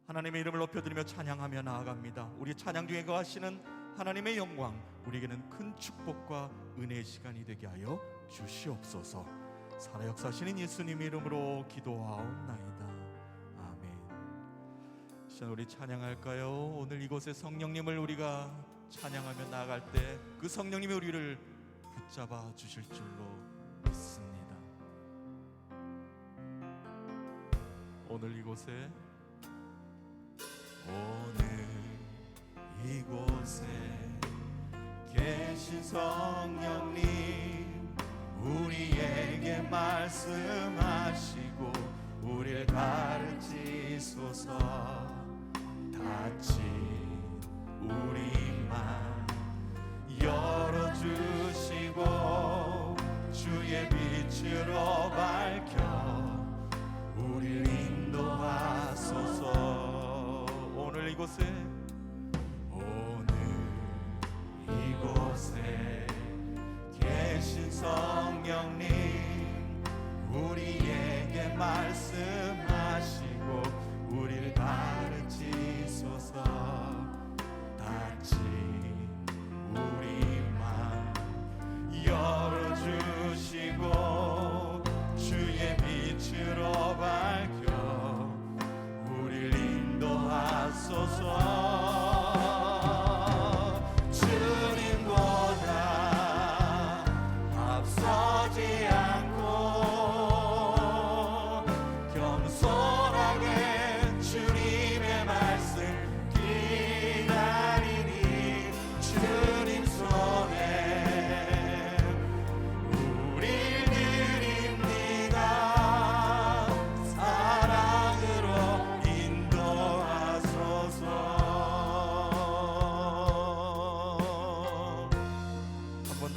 하나님의 이름을 높여드리며 찬양하며 나아갑니다. 우리 찬양 중에 거하시는 하나님의 영광, 우리에게는 큰 축복과 은혜의 시간이 되게 하여 주시옵소서. 살아 역사하시는 예수님의 이름으로 기도하옵나이다. 아멘. 시간 우리 찬양할까요? 오늘 이곳에 성령님을 우리가 찬양하며 나아갈 때 그 성령님이 우리를 붙잡아 주실 줄로 믿습니다. 오늘 이곳에 계신 성령님, 우리에게 말씀하시고 우리를 가르치소서. 닫힌 우리만 열어주시고 주의 빛으로 밝혀 우리를 인도하소서. 오늘 이곳에 계신 성령님, 우리에게 말씀하시고 우리를 가르치소서. 닫힌 우리만 열어주시고 주의 빛으로 밝혀 우리를 인도하소서.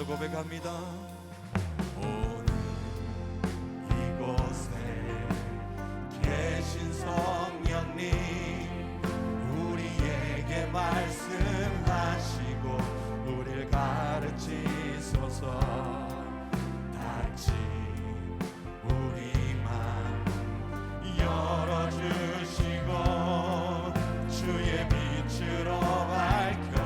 고백합니다. 오늘 이곳에 계신 성령님, 우리에게 말씀하시고 우리를 가르치소서. 닫힌 우리만 열어주시고 주의 빛으로 밝혀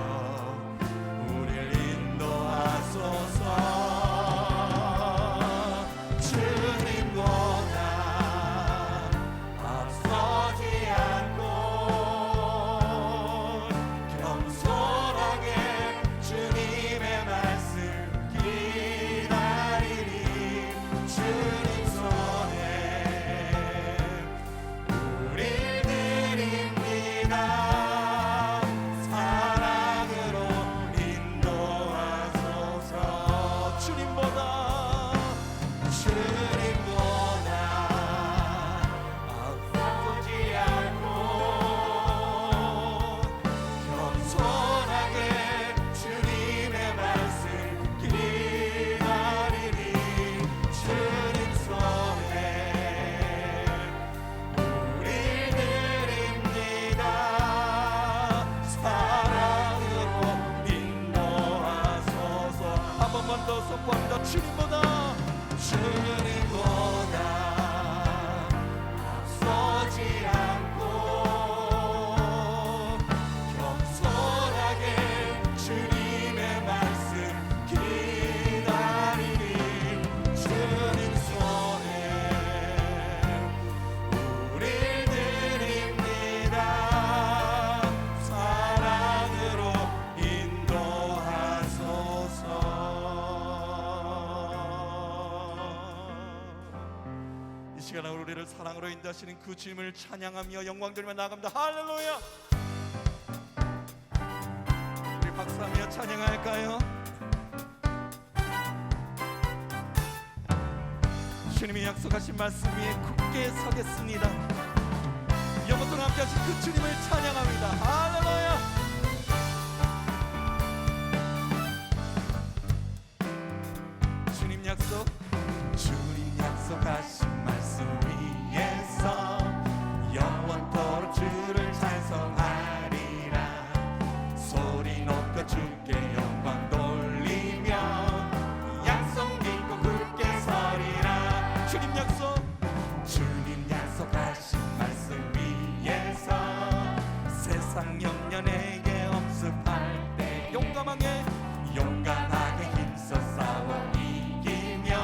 우리를 사랑으로 인도하시는 그 주님을 찬양하며 영광드리며 나아갑니다. 할렐루야. 우리 박수하며 찬양할까요? 주님이 약속하신 말씀 위에 굳게 서겠습니다. 영원 동안 함께 하신 그 주님을 찬양합니다. 할렐루야. 주님 약속하신 말씀 위에서 영원토록 주를 찬송하리라. 소리 높여 주께 영광 돌리며 약속 믿고 굳게 서리라. 주님 약속하신 말씀 위에서 상영년 내게 엄습할 때 용감하게 힘써 싸워 이기며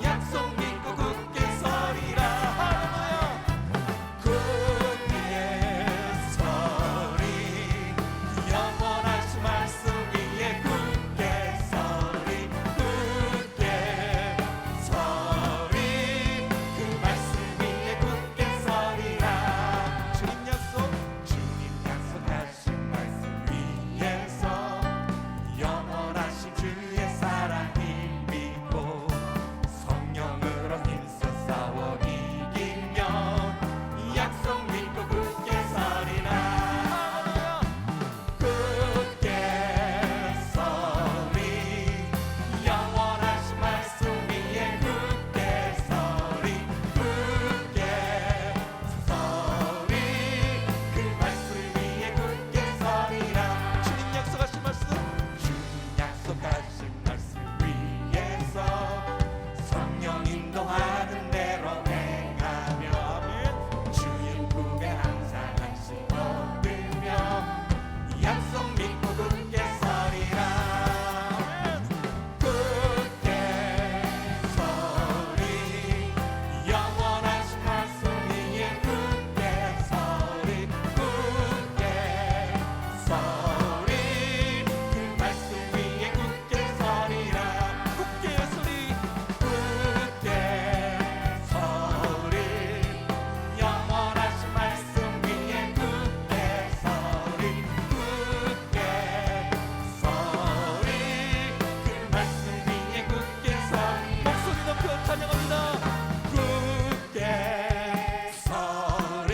약속 믿고 굳게 서리라. 할렐루야. 굳게 서리 영원하신 말씀 위에 굳게 서리 굳게 서리 그 말씀 위에 굳게 서리라. 주님 약속하신 말씀 위에서 영원하신 주의 사랑 힘입고 성령으로 힘써 싸워 이기며 약속 믿고 굳게 서리라. 굳게 서리 영원하신 말씀 위에 굳게 서리 굳게 서리 그 말씀 위에 굳게 서리라. 주님 약속하신 말씀 위에서 성령 인도하는 대로 행하며 주의 품에 항상 안식 얻으며 약속 믿고 굳게 서리라. 굳게 서리 영원하신 말씀 위에 굳게 서리 굳게 서리 그 말씀 위에 굳게 서리라. 굳게 서리 굳게 서리 영원하신 말씀 위에 굳게 서리 굳게 서리 그 말씀 위에 굳게 서리. 목소리 높여 찬양합니다. 굳게 서리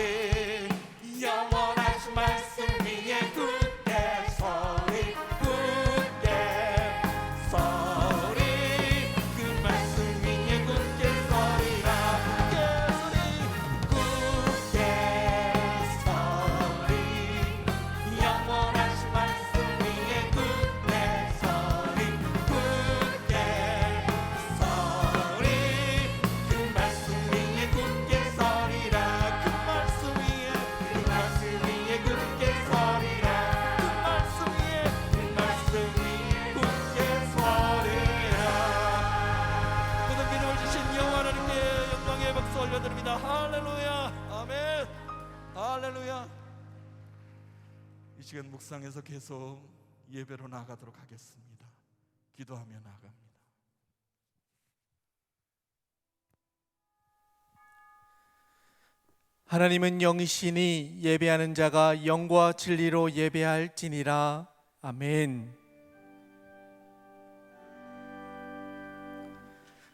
영원하신 말씀 위에 굳게 서리 굳게 서리 그 말씀 위에 굳게 서리라. 굳게 서리 영원하신 말씀 위에 굳게 서리 굳게 서리 그 말씀 위에 굳게 서리라. 그 말씀 위에 굳게 서리라. 그 말씀 위에 굳게 서리라. 모든 믿음을 주신 여호와 하나님께 영광의 박수 올려드립니다. 할렐루야. 아멘. 할렐루야. 이 시간 묵상에서 계속 예배로 나아가도록 하겠습니다. 기도하며 나아갑니다. 하나님은 영이시니 예배하는 자가 영과 진리로 예배할지니라. 아멘.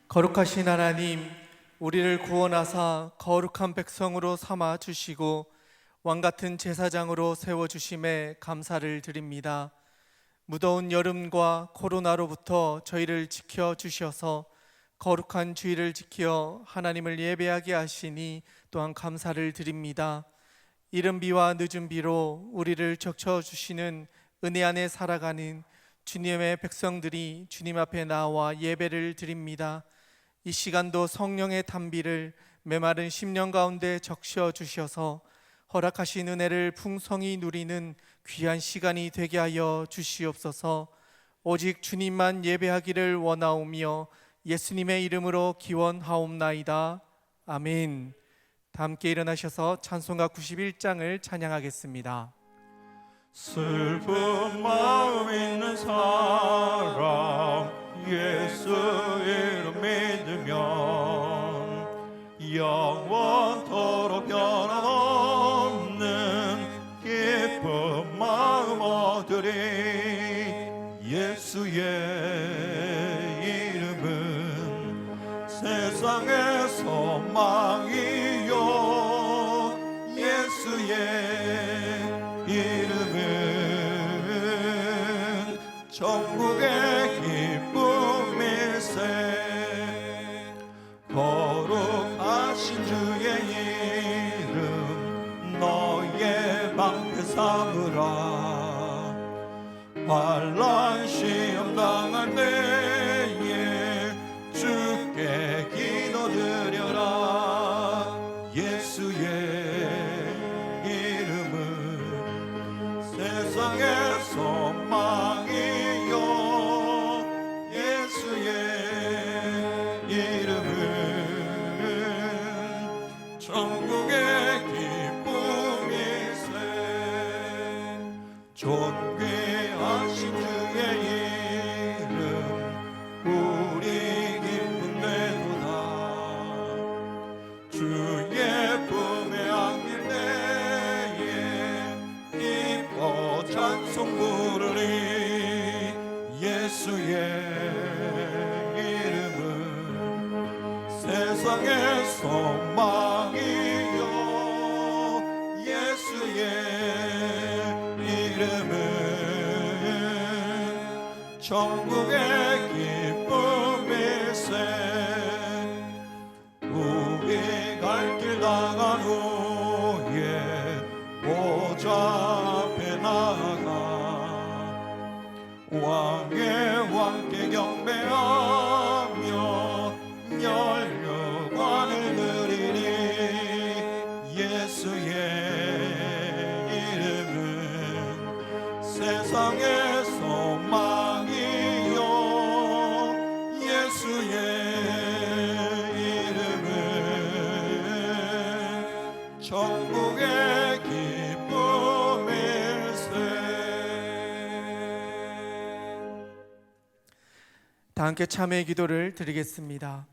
거룩하신 하나님, 우리를 구원하사 거룩한 백성으로 삼아 주시고 왕같은 제사장으로 세워주심에 감사를 드립니다. 무더운 여름과 코로나로부터 저희를 지켜주셔서 거룩한 주일을 지켜 하나님을 예배하게 하시니 또한 감사를 드립니다. 이른 비와 늦은 비로 우리를 적셔주시는 은혜 안에 살아가는 주님의 백성들이 주님 앞에 나와 예배를 드립니다. 이 시간도 성령의 단비를 메마른 심령 가운데 적셔 주셔서 허락하신 은혜를 풍성히 누리는 귀한 시간이 되게 하여 주시옵소서. 오직 주님만 예배하기를 원하오며 예수님의 이름으로 기원하옵나이다. 아멘. 다 함께 일어나셔서 찬송가 91장을 찬양하겠습니다. 슬픈 마음 있는 사람 예수 이름 믿으면 영원토록 변함없는 기쁜 마음 얻으리. 예수의 이름은 세상의 소망이요 예수의 이름은 천국의 기쁨일세. 거룩하신 주의 이름 너의 방패 삼으라. 환난 시험 당할 때에 주께 기도드려라. 예수의 이름은 세상의 소망이요 예수의 이름은 천국의 기쁨이세. 존귀하신 주의 이름 우리 기쁨되도다. 주의 품에 안길 때에 기뻐 찬송 부르리. 예수의 이름은 세상의 소망이요 예수의 이름은 천국의 기쁨일세. 우리 갈 길 나간 후에 보좌 앞에 나아가 왕의 왕께 경배하며 멸류관을 드리리. 예수의 이름은 세상의 소망이요 예수의 이름은 천국의 기쁨일세. 다 함께 참회의 기도를 드리겠습니다.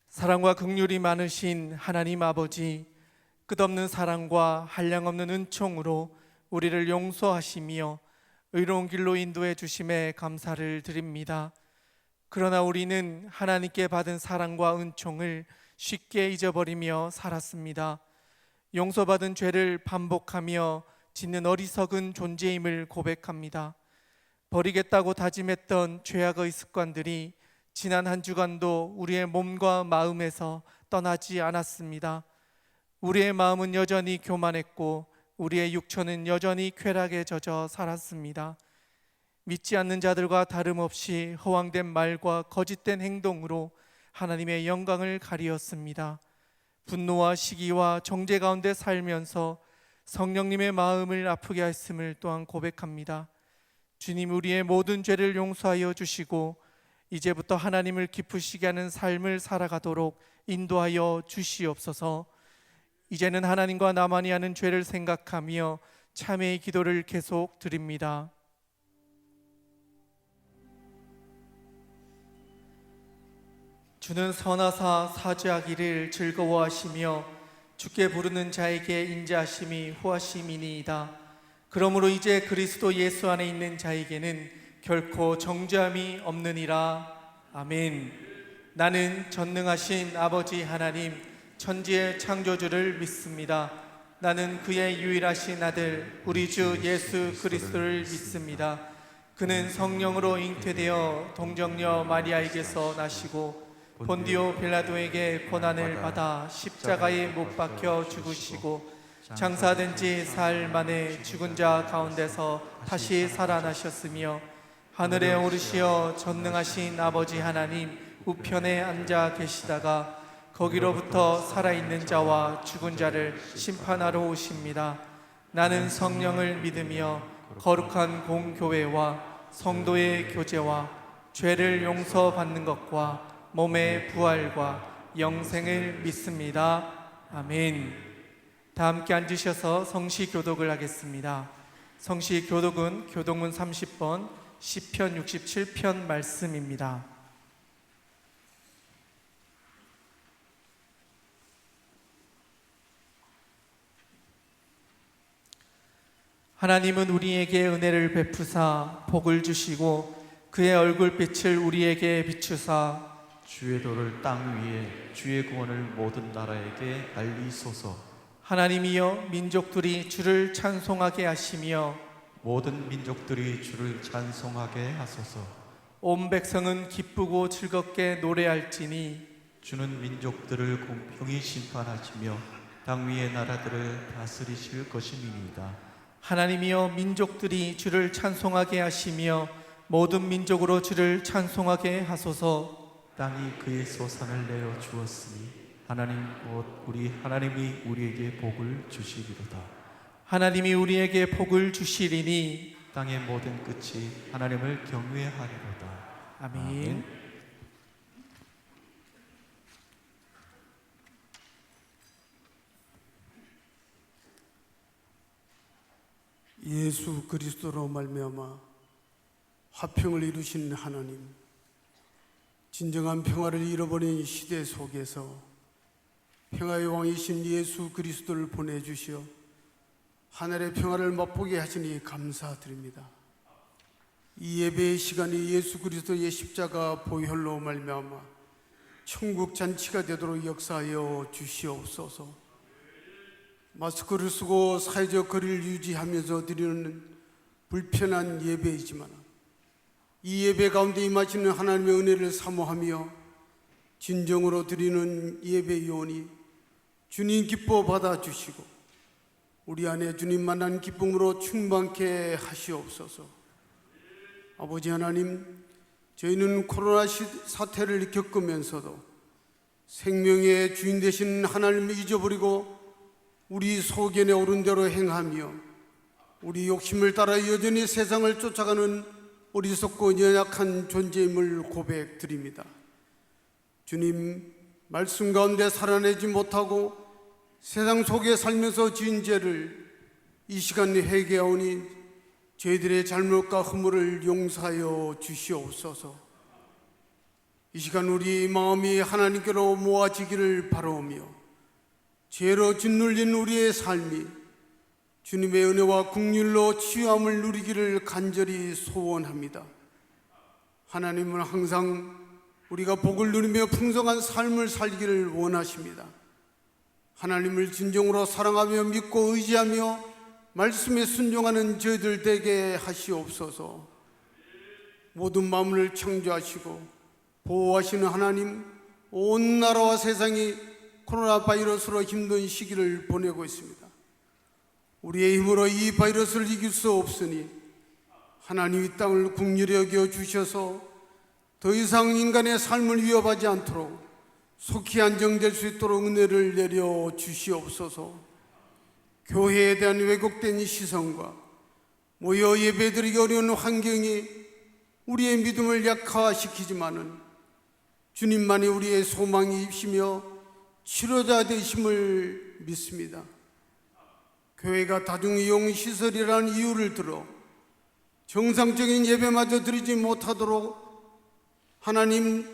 사랑과 긍휼이 많으신 하나님 아버지, 끝없는 사랑과 한량없는 은총으로 우리를 용서하시며 의로운 길로 인도해 주심에 감사를 드립니다. 그러나 우리는 하나님께 받은 사랑과 은총을 쉽게 잊어버리며 살았습니다. 용서받은 죄를 반복하며 짓는 어리석은 존재임을 고백합니다. 버리겠다고 다짐했던 죄악의 습관들이 지난 한 주간도 우리의 몸과 마음에서 떠나지 않았습니다. 우리의 마음은 여전히 교만했고 우리의 육체는 여전히 쾌락에 젖어 살았습니다. 믿지 않는 자들과 다름없이 허황된 말과 거짓된 행동으로 하나님의 영광을 가리었습니다. 분노와 시기와 정죄 가운데 살면서 성령님의 마음을 아프게 했음을 또한 고백합니다. 주님, 우리의 모든 죄를 용서하여 주시고 이제부터 하나님을 기쁘시게 하는 삶을 살아가도록 인도하여 주시옵소서. 이제는 하나님과 나만이 하는 죄를 생각하며 참회의 기도를 계속 드립니다. 주는 선하사 사죄하기를 즐거워하시며 주께 부르는 자에게 인자하심이 후하심이니이다. 그러므로 이제 그리스도 예수 안에 있는 자에게는 결코 정죄함이 없느니라. 아멘. 나는 전능하신 아버지 하나님 천지의 창조주를 믿습니다. 나는 그의 유일하신 아들 우리 주 예수 그리스도를 믿습니다. 그는 성령으로 잉태되어 동정녀 마리아에게서 나시고 본디오 빌라도에게 고난을 받아 십자가에 못 박혀 죽으시고 장사된 지 사흘 만에 죽은 자 가운데서 다시 살아나셨으며 하늘에 오르시어 전능하신 아버지 하나님 우편에 앉아 계시다가 거기로부터 살아있는 자와 죽은 자를 심판하러 오십니다. 나는 성령을 믿으며 거룩한 공교회와 성도의 교제와 죄를 용서받는 것과 몸의 부활과 영생을 믿습니다. 아멘. 다 함께 앉으셔서 성시 교독을 하겠습니다. 성시 교독은 교독문 30번 시편 67편 말씀입니다. 하나님은 우리에게 은혜를 베푸사 복을 주시고 그의 얼굴빛을 우리에게 비추사 주의 도를 땅 위에 주의 구원을 모든 나라에게 알리소서. 하나님이여 민족들이 주를 찬송하게 하시며 모든 민족들이 주를 찬송하게 하소서. 온 백성은 기쁘고 즐겁게 노래할지니 주는 민족들을 공평히 심판하시며 땅 위의 나라들을 다스리실 것임이니이다. 하나님이여 민족들이 주를 찬송하게 하시며 모든 민족으로 주를 찬송하게 하소서. 땅이 그의 소산을 내어 주었으니 하나님 곧 우리 하나님이 우리에게 복을 주시리로다. 하나님이 우리에게 복을 주시리니 땅의 모든 끝이 하나님을 경외하리로다. 아멘. 예수 그리스도로 말미암아 화평을 이루신 하나님, 진정한 평화를 잃어버린 시대 속에서 평화의 왕이신 예수 그리스도를 보내주시어 하늘의 평화를 맛보게 하시니 감사드립니다. 이 예배의 시간이 예수 그리스도의 십자가 보혈로 말미암아 천국 잔치가 되도록 역사하여 주시옵소서. 마스크를 쓰고 사회적 거리를 유지하면서 드리는 불편한 예배이지만 이 예배 가운데 임하시는 하나님의 은혜를 사모하며 진정으로 드리는 예배 요원이 주님 기뻐 받아주시고 우리 안에 주님 만난 기쁨으로 충만케 하시옵소서. 아버지 하나님, 저희는 코로나 사태를 겪으면서도 생명의 주인 되신 하나님을 잊어버리고 우리 소견에 오른 대로 행하며 우리 욕심을 따라 여전히 세상을 쫓아가는 어리석고 연약한 존재임을 고백드립니다. 주님, 말씀 가운데 살아내지 못하고 세상 속에 살면서 지은 죄를 이 시간에 회개하오니 저희들의 잘못과 허물을 용서하여 주시옵소서. 이 시간 우리 마음이 하나님께로 모아지기를 바라오며 죄로 짓눌린 우리의 삶이 주님의 은혜와 긍휼로 치유함을 누리기를 간절히 소원합니다. 하나님은 항상 우리가 복을 누리며 풍성한 삶을 살기를 원하십니다. 하나님을 진정으로 사랑하며 믿고 의지하며 말씀에 순종하는 저희들 되게 하시옵소서. 모든 만물을 창조하시고 보호하시는 하나님, 온 나라와 세상이 코로나 바이러스로 힘든 시기를 보내고 있습니다. 우리의 힘으로 이 바이러스를 이길 수 없으니 하나님 이 땅을 긍휼히 여겨 주셔서 더 이상 인간의 삶을 위협하지 않도록 속히 안정될 수 있도록 은혜를 내려 주시옵소서. 교회에 대한 왜곡된 시선과 모여 예배드리기 어려운 환경이 우리의 믿음을 약화시키지만은 주님만이 우리의 소망이시며 치료자 되심을 믿습니다. 교회가 다중이용 시설이라는 이유를 들어 정상적인 예배마저 드리지 못하도록 하나님,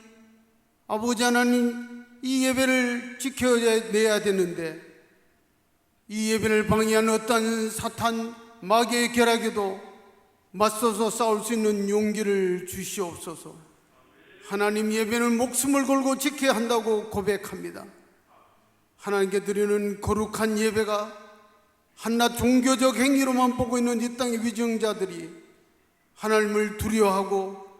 아버지 하나님, 이 예배를 지켜내야 되는데 이 예배를 방해하는 어떤 사탄, 마귀의 결학에도 맞서서 싸울 수 있는 용기를 주시옵소서. 하나님, 예배는 목숨을 걸고 지켜야 한다고 고백합니다. 하나님께 드리는 거룩한 예배가 한낱 종교적 행위로만 보고 있는 이 땅의 위정자들이 하나님을 두려워하고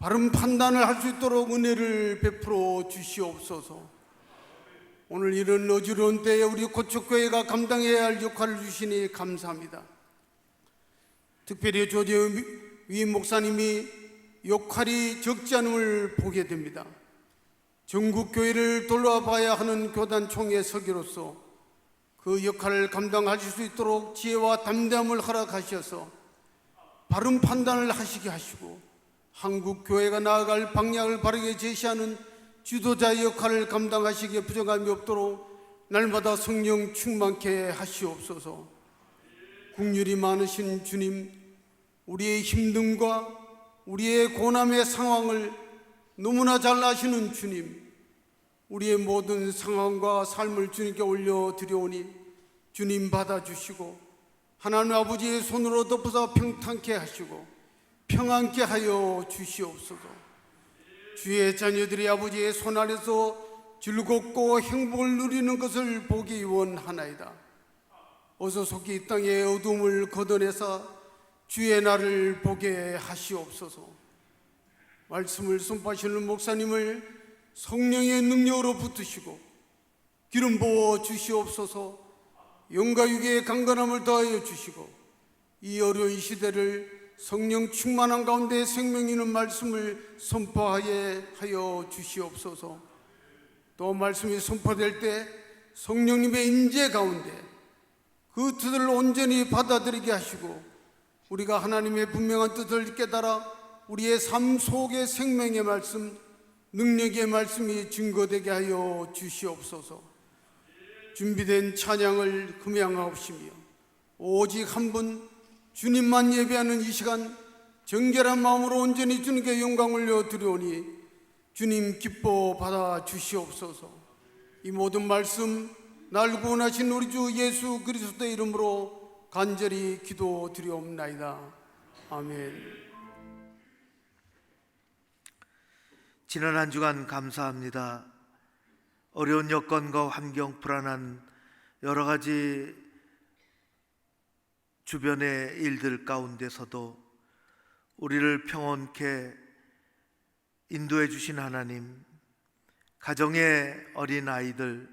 바른 판단을 할 수 있도록 은혜를 베풀어 주시옵소서. 오늘 이런 어지러운 때에 우리 고척교회가 감당해야 할 역할을 주시니 감사합니다. 특별히 조재의 위임 목사님이 역할이 적지 않음을 보게 됩니다. 전국 교회를 돌아봐야 하는 교단 총회 서기로서 그 역할을 감당하실 수 있도록 지혜와 담대함을 허락하셔서 바른 판단을 하시게 하시고 한국 교회가 나아갈 방향을 바르게 제시하는 지도자의 역할을 감당하시기에 부정함이 없도록 날마다 성령 충만케 하시옵소서. 긍휼이 많으신 주님, 우리의 힘듦과 우리의 고난의 상황을 너무나 잘 아시는 주님, 우리의 모든 상황과 삶을 주님께 올려드려오니 주님 받아주시고 하나님 아버지의 손으로 덮어서 평탄케 하시고 평안케 하여 주시옵소서. 주의 자녀들이 아버지의 손 아래서 즐겁고 행복을 누리는 것을 보기 원하나이다. 어서 속히 이 땅의 어둠을 걷어내사 주의 날을 보게 하시옵소서. 말씀을 선포하시는 목사님을 성령의 능력으로 붙으시고 기름 부어 주시옵소서. 영과 육의 강건함을 더하여 주시고 이 어려운 시대를 성령 충만한 가운데 생명 있는 말씀을 선포하게 하여 주시옵소서. 또 말씀이 선포될 때 성령님의 임재 가운데 그 뜻을 온전히 받아들이게 하시고 우리가 하나님의 분명한 뜻을 깨달아 우리의 삶 속의 생명의 말씀, 능력의 말씀이 증거되게 하여 주시옵소서. 준비된 찬양을 금양하옵시며 오직 한 분 주님만 예배하는 이 시간 정결한 마음으로 온전히 주님께 영광 올려 드리오니 주님 기뻐 받아 주시옵소서. 이 모든 말씀 날 구원하신 우리 주 예수 그리스도의 이름으로 간절히 기도드리옵나이다. 아멘. 지난 한 주간 감사합니다. 어려운 여건과 환경, 불안한 여러 가지 주변의 일들 가운데서도 우리를 평온케 인도해 주신 하나님, 가정의 어린 아이들,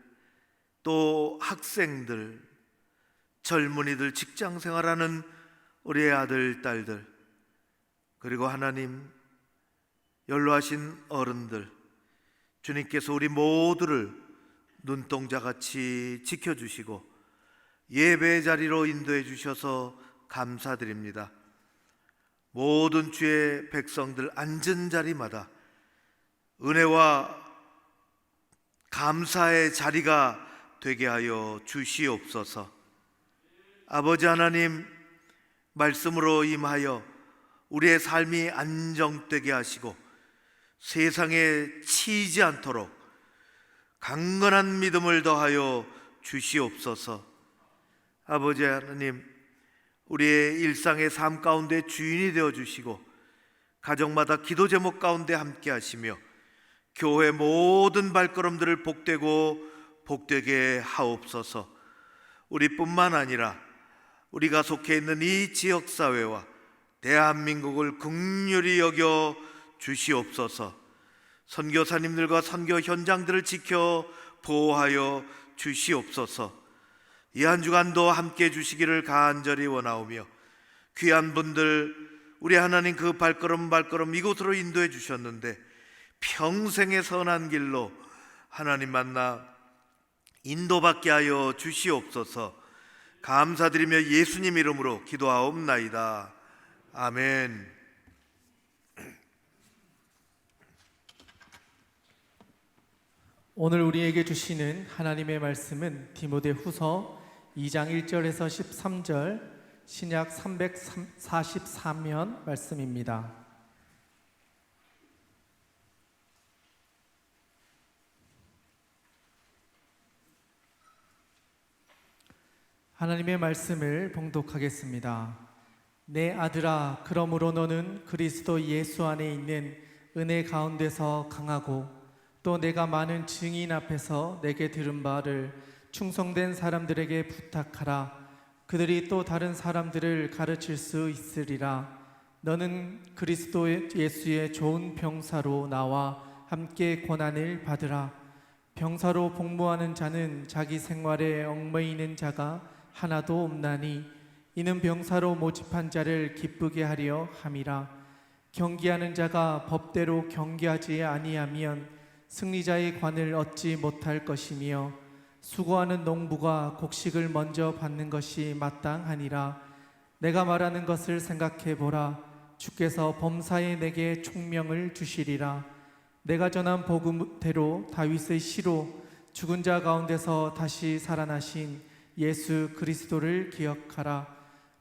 또 학생들, 젊은이들, 직장 생활하는 우리의 아들, 딸들, 그리고 하나님 연로하신 어른들, 주님께서 우리 모두를 눈동자같이 지켜주시고 예배의 자리로 인도해 주셔서 감사드립니다. 모든 주의 백성들 앉은 자리마다 은혜와 감사의 자리가 되게 하여 주시옵소서. 아버지 하나님, 말씀으로 임하여 우리의 삶이 안정되게 하시고 세상에 치이지 않도록 강건한 믿음을 더하여 주시옵소서. 아버지 하나님, 우리의 일상의 삶 가운데 주인이 되어 주시고 가정마다 기도 제목 가운데 함께 하시며 교회 모든 발걸음들을 복되게 하옵소서. 우리뿐만 아니라 우리가 속해 있는 이 지역사회와 대한민국을 긍휼히 여겨 주시옵소서. 선교사님들과 선교 현장들을 지켜 보호하여 주시옵소서. 이 한 주간도 함께 해 주시기를 간절히 원하오며 귀한 분들, 우리 하나님 그 발걸음 이곳으로 인도해 주셨는데 평생의 선한 길로 하나님 만나 인도받게 하여 주시옵소서. 감사드리며 예수님 이름으로 기도하옵나이다. 아멘. 오늘 우리에게 주시는 하나님의 말씀은 디모데후서 2장 1절에서 13절, 신약 343면 말씀입니다. 하나님의 말씀을 봉독하겠습니다. 내 아들아, 그러므로 너는 그리스도 예수 안에 있는 은혜 가운데서 강하고 또 내가 많은 증인 앞에서 내게 들은 바를 충성된 사람들에게 부탁하라. 그들이 또 다른 사람들을 가르칠 수 있으리라. 너는 그리스도 예수의 좋은 병사로 나와 함께 고난을 받으라. 병사로 복무하는 자는 자기 생활에 얽매이는 자가 하나도 없나니 이는 병사로 모집한 자를 기쁘게 하려 함이라. 경기하는 자가 법대로 경기하지 아니하면 승리자의 관을 얻지 못할 것이며 수고하는 농부가 곡식을 먼저 받는 것이 마땅하니라. 내가 말하는 것을 생각해 보라. 주께서 범사에 내게 총명을 주시리라. 내가 전한 복음대로 다윗의 시로 죽은 자 가운데서 다시 살아나신 예수 그리스도를 기억하라.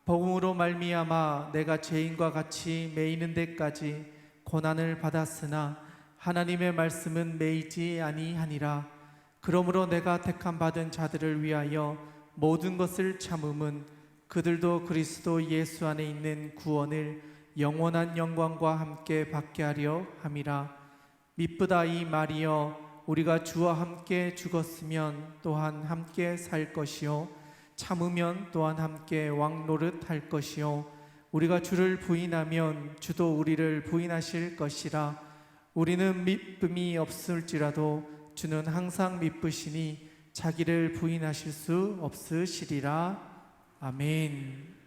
복음으로 말미암아 내가 죄인과 같이 매이는 데까지 고난을 받았으나 하나님의 말씀은 매이지 아니하니라. 그러므로 내가 택함 받은 자들을 위하여 모든 것을 참음은 그들도 그리스도 예수 안에 있는 구원을 영원한 영광과 함께 받게 하려 함이라. 미쁘다 이 말이여, 우리가 주와 함께 죽었으면 또한 함께 살 것이요 참으면 또한 함께 왕노릇 할 것이요 우리가 주를 부인하면 주도 우리를 부인하실 것이라. 우리는 믿음이 없을지라도 주는 항상 믿으시니 자기를 부인하실 수 없으시리라. 아멘.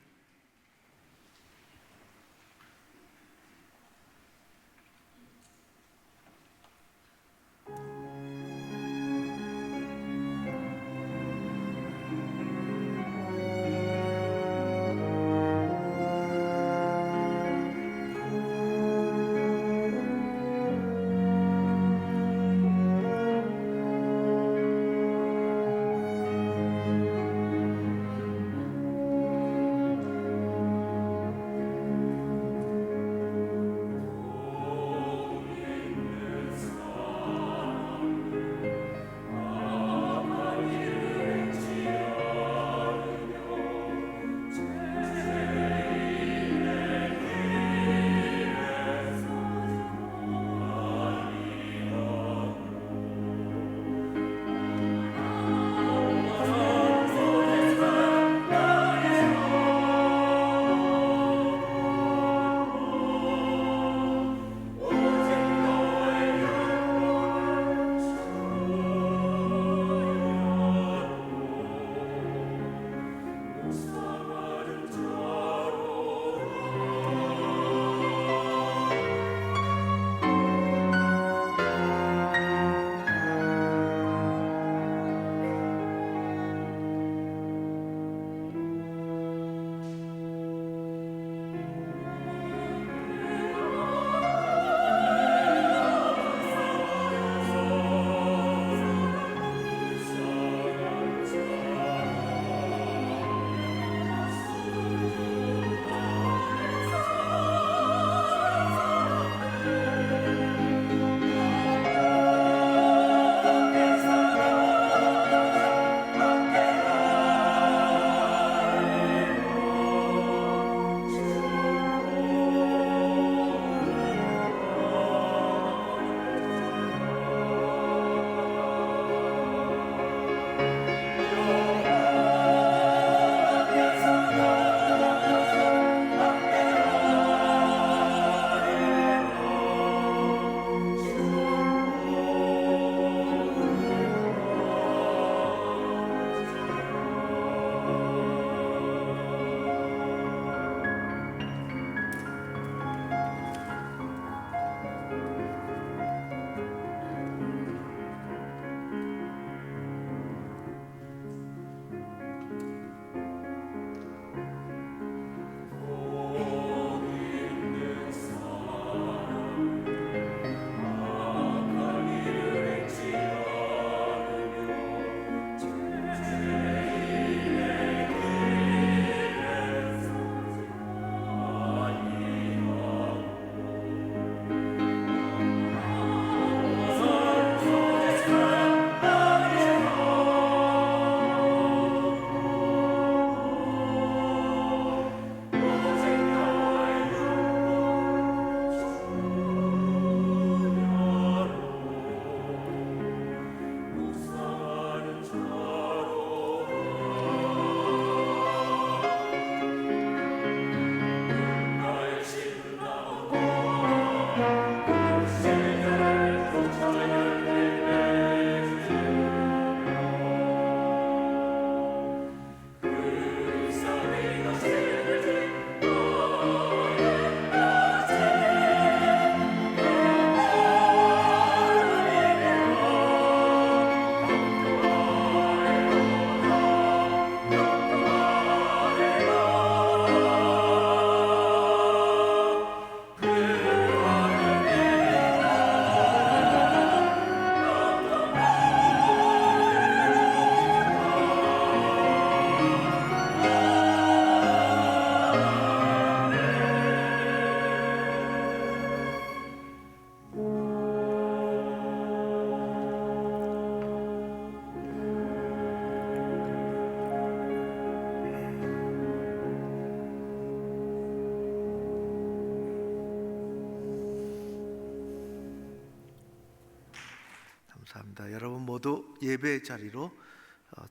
여러분 모두 예배 자리로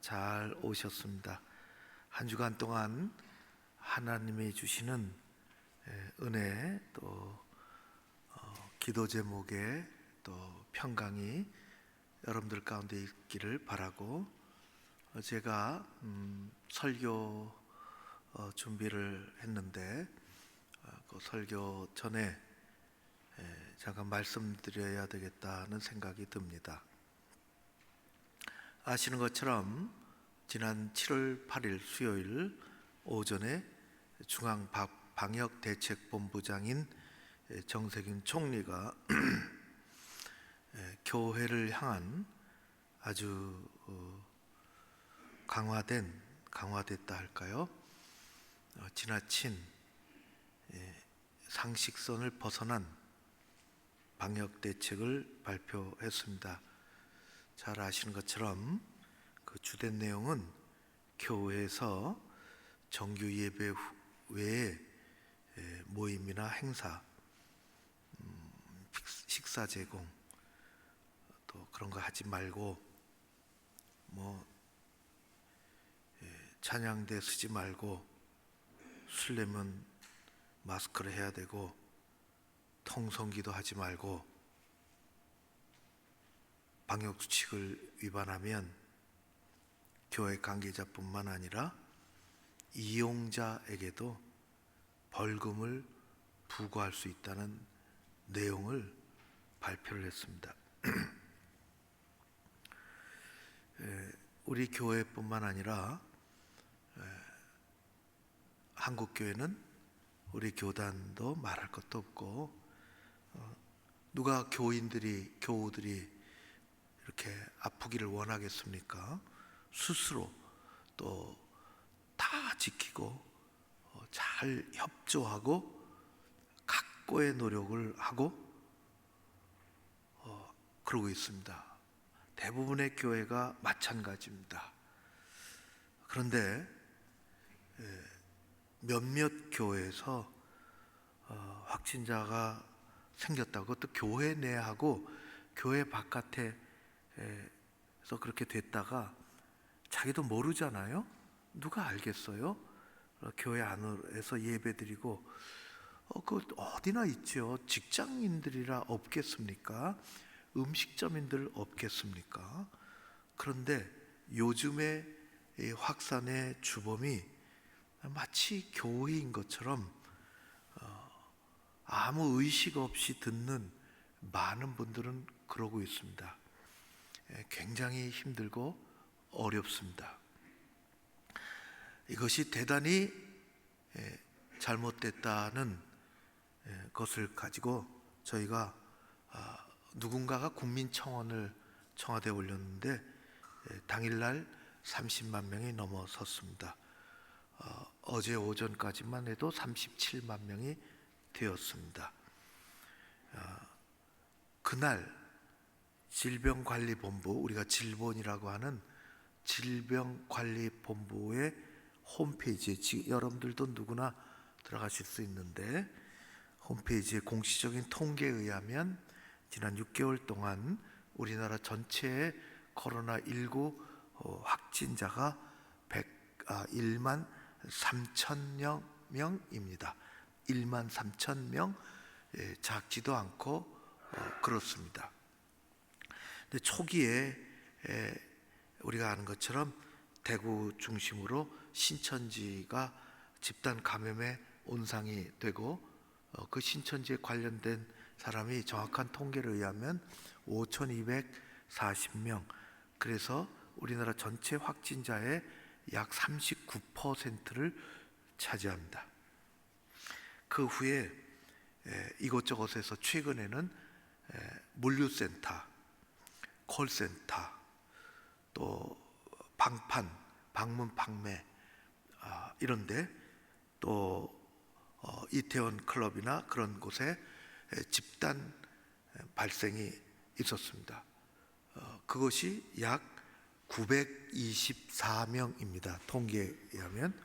잘 오셨습니다. 한 주간 동안 하나님이 주시는 은혜, 또 기도 제목에 또 평강이 여러분들 가운데 있기를 바라고, 제가 설교 준비를 했는데 그 설교 전에 잠깐 말씀드려야 되겠다는 생각이 듭니다. 아시는 것처럼 지난 7월 8일 수요일 오전에 중앙방역대책본부장인 정세균 총리가 교회를 향한 아주 강화됐다 할까요? 지나친 상식선을 벗어난 방역대책을 발표했습니다. 잘 아시는 것처럼 그 주된 내용은 교회에서 정규 예배 외에 모임이나 행사, 식사 제공, 또 그런 거 하지 말고, 찬양대 쓰지 말고, 술래면 마스크를 해야 되고, 통성기도 하지 말고, 방역수칙을 위반하면 교회 관계자뿐만 아니라 이용자에게도 벌금을 부과할 수 있다는 내용을 발표를 했습니다. 우리 교회뿐만 아니라 한국교회는 우리 교단도 말할 것도 없고, 누가 교우들이 이렇게 아프기를 원하겠습니까? 스스로 또 다 지키고 잘 협조하고 각고의 노력을 하고 그러고 있습니다. 대부분의 교회가 마찬가지입니다. 그런데 몇몇 교회에서 확진자가 생겼다고, 또 교회 내하고 교회 바깥에서 그렇게 됐다가 자기도 모르잖아요. 누가 알겠어요? 교회 안에서 예배드리고 그 어디나 있죠. 직장인들이라 없겠습니까? 음식점인들 없겠습니까? 그런데 요즘의 이 확산의 주범이 마치 교회인 것처럼 아무 의식 없이 듣는 많은 분들은 그러고 있습니다. 굉장히 힘들고 어렵습니다. 이것이 대단히 잘못됐다는 것을 가지고 저희가 누군가가 국민청원을 청와대에 올렸는데 당일날 30만 명이 넘어섰습니다. 어제 오전까지만 해도 37만 명이 되었습니다. 그날 질병관리본부, 우리가 질본이라고 하는 질병관리본부의 홈페이지에, 여러분들도 누구나 들어가실 수 있는데, 홈페이지에 공식적인 통계에 의하면 지난 6개월 동안 우리나라 전체의 코로나19 확진자가 1만 3천 명입니다. 1만 3천 명, 작지도 않고 그렇습니다. 근데 초기에 우리가 아는 것처럼 대구 중심으로 신천지가 집단 감염의 온상이 되고, 그 신천지에 관련된 사람이 정확한 통계를 의하면 5,240명, 그래서 우리나라 전체 확진자의 약 39%를 차지합니다. 그 후에 이곳저곳에서 최근에는 물류센터, 콜센터, 또 방문 판매, 이런데, 또 이태원 클럽이나 그런 곳에 집단 발생이 있었습니다. 그것이 약 924명입니다. 통계에 의하면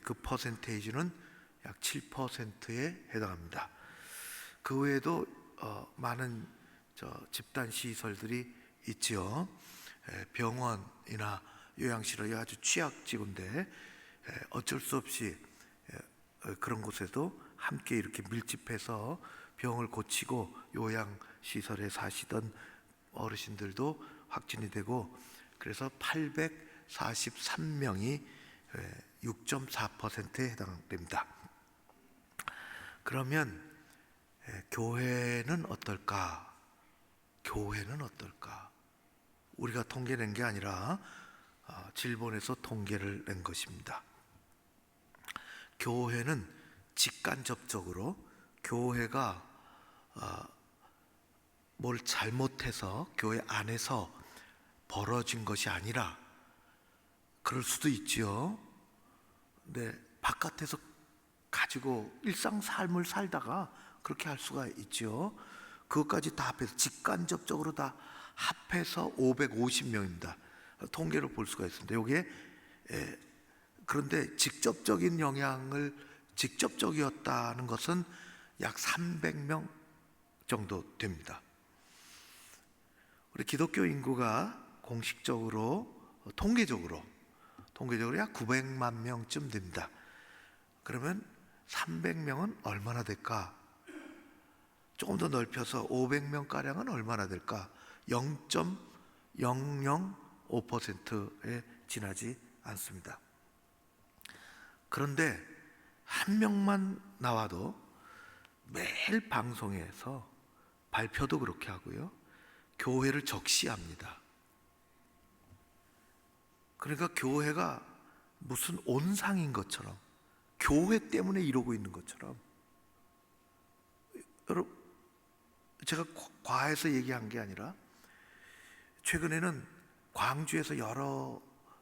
그 퍼센테이지는 약 7%에 해당합니다. 그 외에도 많은 집단 시설들이 있지요. 병원이나 요양실이 아주 취약지구인데 어쩔 수 없이 그런 곳에도 함께 이렇게 밀집해서 병을 고치고 요양시설에 사시던 어르신들도 확진이 되고, 그래서 843명이 6.4%에 해당됩니다. 그러면 교회는 어떨까? 교회는 어떨까? 우리가 통계 낸 게 아니라 질본에서 통계를 낸 것입니다. 교회는 직간접적으로 교회가 뭘 잘못해서 교회 안에서 벌어진 것이 아니라, 그럴 수도 있지요. 근데 바깥에서 가지고 일상 삶을 살다가 그렇게 할 수가 있지요. 그것까지 다 합해서 직간접적으로 다 합해서 550명입니다. 통계를 볼 수가 있습니다. 여기에 그런데 직접적이었다는 것은 약 300명 정도 됩니다. 우리 기독교 인구가 공식적으로 통계적으로 약 900만 명쯤 됩니다. 그러면 300명은 얼마나 될까? 조금 더 넓혀서 500명 가량은 얼마나 될까? 0.005%에 지나지 않습니다. 그런데 한 명만 나와도 매일 방송에서 발표도 그렇게 하고요, 교회를 적시합니다. 그러니까 교회가 무슨 온상인 것처럼, 교회 때문에 이러고 있는 것처럼. 여러분, 제가 과해서 얘기한 게 아니라 최근에는 광주에서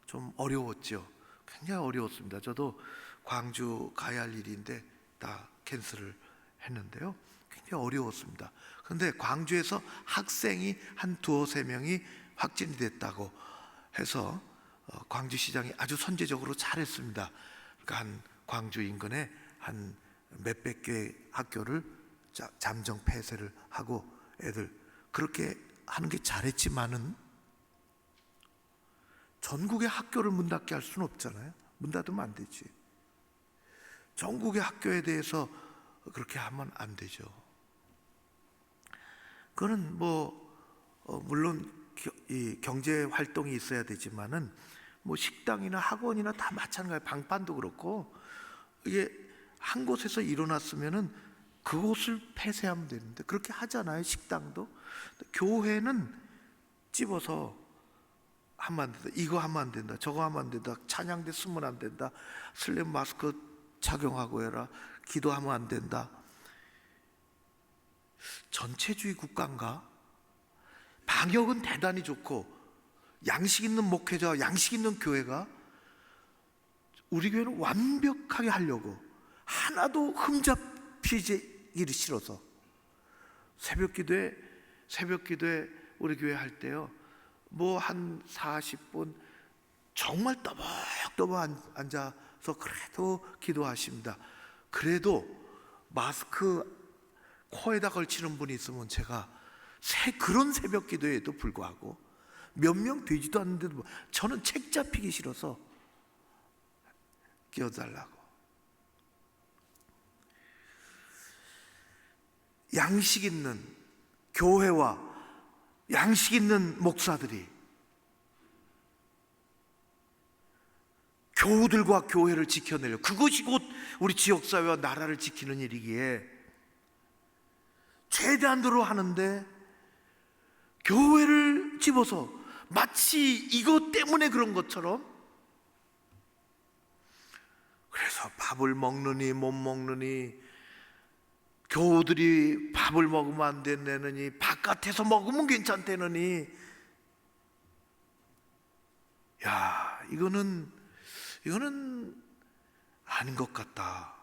좀 어려웠죠. 굉장히 어려웠습니다. 저도 광주 가야 할 일인데 다 캔슬을 했는데요, 굉장히 어려웠습니다. 그런데 광주에서 학생이 한 두세 명이 확진이 됐다고 해서 광주시장이 아주 선제적으로 잘했습니다. 그러니까 한 광주 인근에 한 몇백 개의 학교를 잠정 폐쇄를 하고 애들 그렇게 하는 게 잘했지만은 전국의 학교를 문 닫게 할 수는 없잖아요. 문 닫으면 안 되지. 전국의 학교에 대해서 그렇게 하면 안 되죠. 그거는 물론 이 경제 활동이 있어야 되지만은 식당이나 학원이나 다 마찬가지예요. 방판도 그렇고, 이게 한 곳에서 일어났으면은 그곳을 폐쇄하면 되는데 그렇게 하잖아요. 식당도. 교회는 집어서 하면 안 된다, 이거 하면 안 된다, 저거 하면 안 된다, 찬양대 쓰면 안 된다, 슬램 마스크 착용하고 해라, 기도하면 안 된다. 전체주의 국가인가? 방역은 대단히 좋고 양식 있는 목회자와 양식 있는 교회가 우리 교회는 완벽하게 하려고 하나도 흠잡히기 싫어서 새벽 기도에 우리 교회 할 때요, 한 40분 정말 떠벅떠벅 앉아서 그래도 기도하십니다. 그래도 마스크 코에다 걸치는 분이 있으면 제가 그런 새벽 기도에도 불구하고 몇 명 되지도 않는데도 저는 책 잡히기 싫어서 끼워달라고. 양식 있는 교회와 양식 있는 목사들이 교우들과 교회를 지켜내려, 그것이 곧 우리 지역사회와 나라를 지키는 일이기에 최대한으로 하는데 교회를 집어서 마치 이것 때문에 그런 것처럼, 그래서 밥을 먹느니 못 먹느니, 교우들이 밥을 먹으면 안 된다느니, 바깥에서 먹으면 괜찮다느니, 이거는 아닌 것 같다.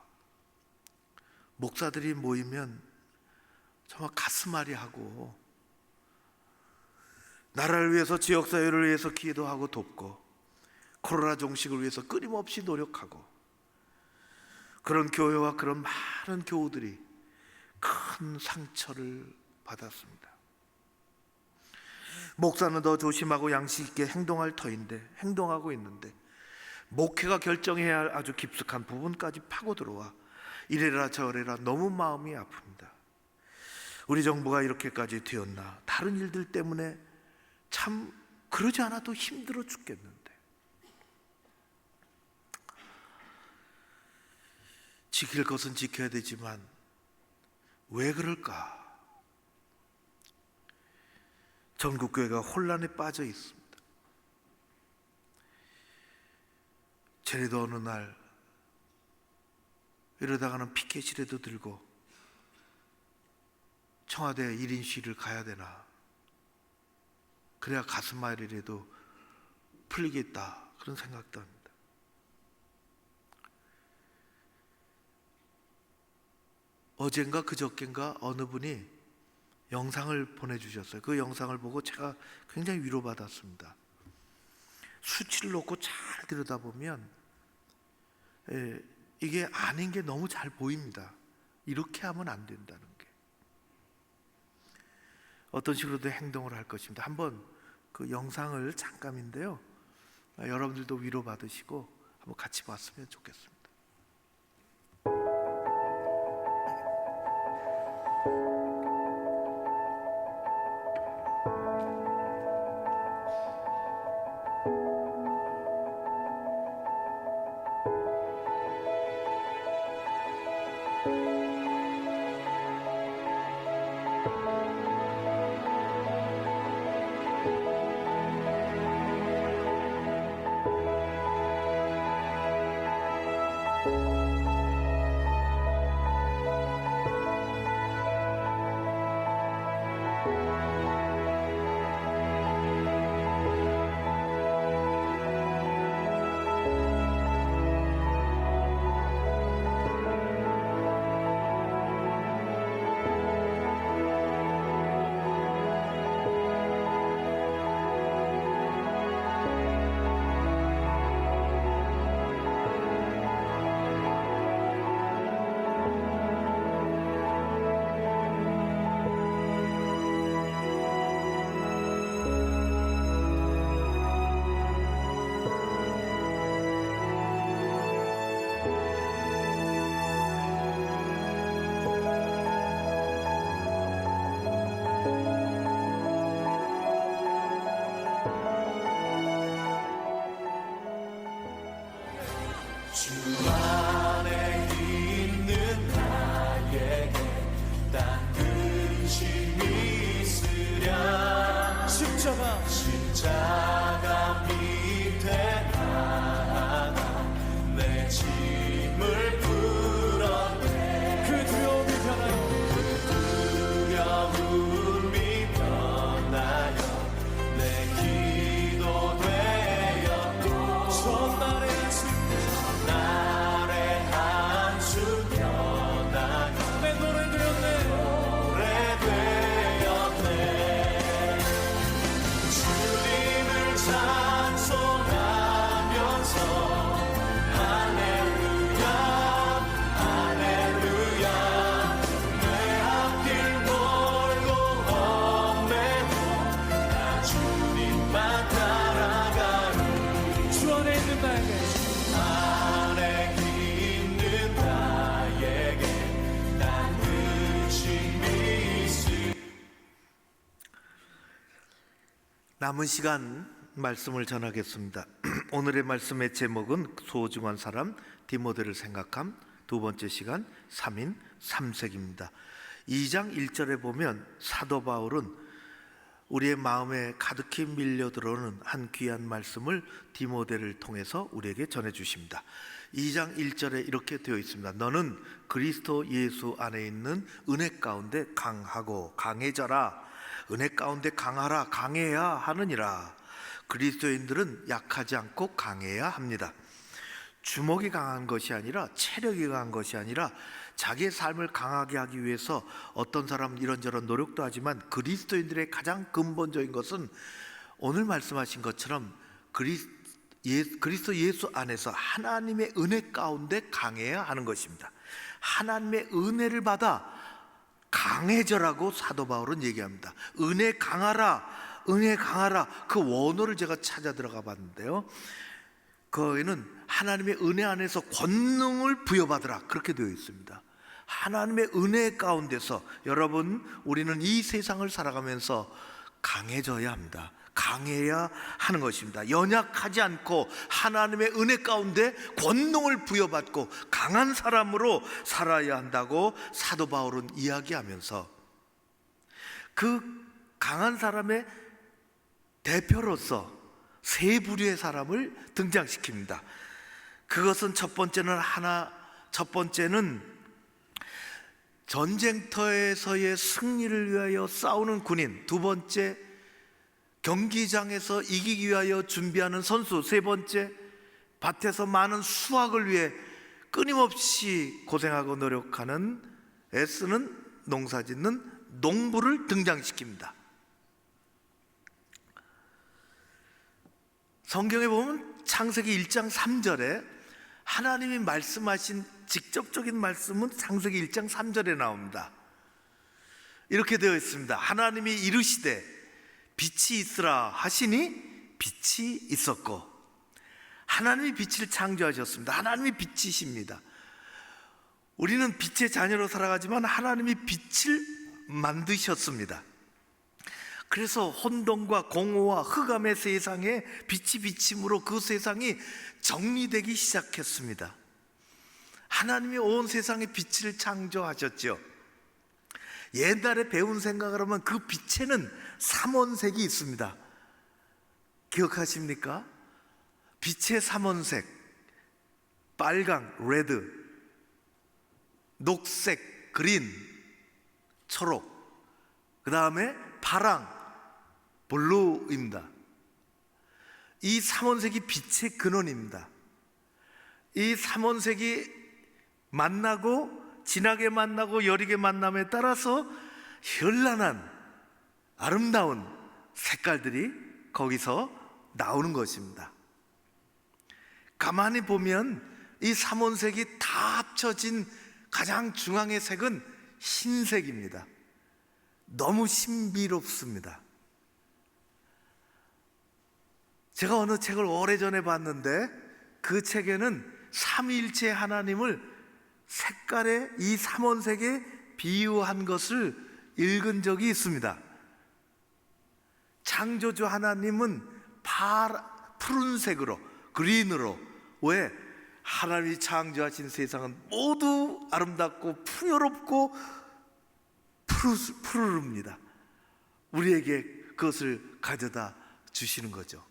목사들이 모이면 정말 가슴앓이하고 나라를 위해서, 지역사회를 위해서 기도하고 돕고 코로나 종식을 위해서 끊임없이 노력하고, 그런 교회와 그런 많은 교우들이 큰 상처를 받았습니다. 목사는 더 조심하고 양식 있게 행동할 터인데 행동하고 있는데 목회가 결정해야 할 아주 깊숙한 부분까지 파고 들어와 이래라 저래라 너무 마음이 아픕니다. 우리 정부가 이렇게까지 되었나? 다른 일들 때문에 참 그러지 않아도 힘들어 죽겠는데 지킬 것은 지켜야 되지만 왜 그럴까? 전국교회가 혼란에 빠져 있습니다. 쟤네도 어느 날 이러다가는 피켓이라도 들고 청와대 1인 시위를 가야 되나? 그래야 가슴앓이라도 풀리겠다 그런 생각도 합니다. 어젠가 그저께인가 어느 분이 영상을 보내주셨어요. 그 영상을 보고 제가 굉장히 위로받았습니다. 수치를 놓고 잘 들여다보면 이게 아닌 게 너무 잘 보입니다. 이렇게 하면 안 된다는 게. 어떤 식으로도 행동을 할 것입니다. 한번 그 영상을 잠깐인데요, 여러분들도 위로받으시고 한번 같이 봤으면 좋겠습니다. 남은 시간 말씀을 전하겠습니다. 오늘의 말씀의 제목은 소중한 사람 디모데를 생각함. 두 번째 시간 3인 3색입니다. 2장 1절에 보면 사도 바울은 우리의 마음에 가득히 밀려 들어오는 한 귀한 말씀을 디모데를 통해서 우리에게 전해 주십니다. 2장 1절에 이렇게 되어 있습니다. 너는 그리스도 예수 안에 있는 은혜 가운데 강하고 강해져라. 은혜 가운데 강하라, 강해야 하느니라. 그리스도인들은 약하지 않고 강해야 합니다. 주먹이 강한 것이 아니라, 체력이 강한 것이 아니라 자기의 삶을 강하게 하기 위해서 어떤 사람은 이런저런 노력도 하지만 그리스도인들의 가장 근본적인 것은 오늘 말씀하신 것처럼 그리스도 예수 안에서 하나님의 은혜 가운데 강해야 하는 것입니다. 하나님의 은혜를 받아 강해져라고 사도 바울은 얘기합니다. 은혜 강하라, 은혜 강하라, 그 원어를 제가 찾아 들어가 봤는데요, 거기는 하나님의 은혜 안에서 권능을 부여받으라 그렇게 되어 있습니다. 하나님의 은혜 가운데서 여러분, 우리는 이 세상을 살아가면서 강해져야 합니다. 강해야 하는 것입니다. 연약하지 않고 하나님의 은혜 가운데 권능을 부여받고 강한 사람으로 살아야 한다고 사도 바울은 이야기하면서 그 강한 사람의 대표로서 세 부류의 사람을 등장시킵니다. 그것은 첫 번째는 전쟁터에서의 승리를 위하여 싸우는 군인, 두 번째 경기장에서 이기기 위하여 준비하는 선수, 세 번째 밭에서 많은 수확을 위해 끊임없이 고생하고 노력하는, 애쓰는, 농사짓는 농부를 등장시킵니다. 성경에 보면 창세기 1장 3절에 하나님이 말씀하신 직접적인 말씀은 창세기 1장 3절에 나옵니다. 이렇게 되어 있습니다. 하나님이 이르시되 빛이 있으라 하시니 빛이 있었고, 하나님이 빛을 창조하셨습니다. 하나님이 빛이십니다. 우리는 빛의 자녀로 살아가지만 하나님이 빛을 만드셨습니다. 그래서 혼돈과 공허와 흑암의 세상에 빛이 비침으로 그 세상이 정리되기 시작했습니다. 하나님이 온 세상에 빛을 창조하셨죠. 옛날에 배운 생각을 하면 그 빛에는 삼원색이 있습니다. 기억하십니까? 빛의 삼원색, 빨강, 레드, 녹색, 그린, 초록, 그 다음에 파랑, 블루입니다. 이 삼원색이 빛의 근원입니다. 이 삼원색이 만나고, 진하게 만나고 여리게 만남에 따라서 현란한 아름다운 색깔들이 거기서 나오는 것입니다. 가만히 보면 이 삼원색이 다 합쳐진 가장 중앙의 색은 흰색입니다. 너무 신비롭습니다. 제가 어느 책을 오래전에 봤는데 그 책에는 삼위일체 하나님을 색깔의 이 삼원색에 비유한 것을 읽은 적이 있습니다. 창조주 하나님은 푸른색으로, 그린으로, 왜? 하나님이 창조하신 세상은 모두 아름답고 풍요롭고 푸르릅니다. 우리에게 그것을 가져다 주시는 거죠.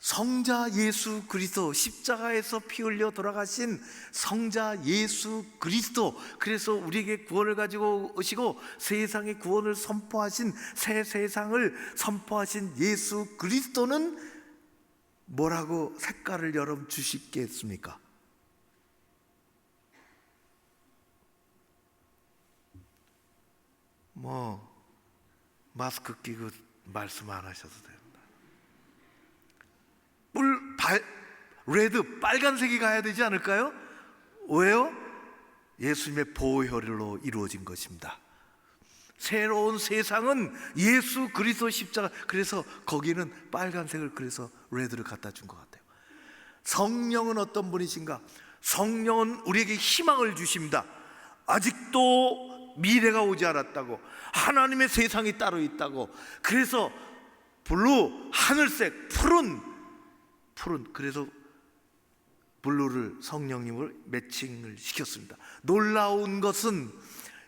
성자 예수 그리스도, 십자가에서 피 흘려 돌아가신 성자 예수 그리스도, 그래서 우리에게 구원을 가지고 오시고 세상의 구원을 선포하신, 새 세상을 선포하신 예수 그리스도는 뭐라고 색깔을 여러분 주시겠습니까? 마스크 끼고 말씀 안 하셔도 됩니다. 레드, 빨간색이 가야 되지 않을까요? 왜요? 예수님의 보혈로 이루어진 것입니다. 새로운 세상은 예수 그리스도 십자가, 그래서 거기는 빨간색을, 그래서 레드를 갖다 준 것 같아요. 성령은 어떤 분이신가? 성령은 우리에게 희망을 주십니다. 아직도 미래가 오지 않았다고, 하나님의 세상이 따로 있다고. 그래서 블루, 하늘색, 푸른, 그래서 블루를 성령님을 매칭을 시켰습니다. 놀라운 것은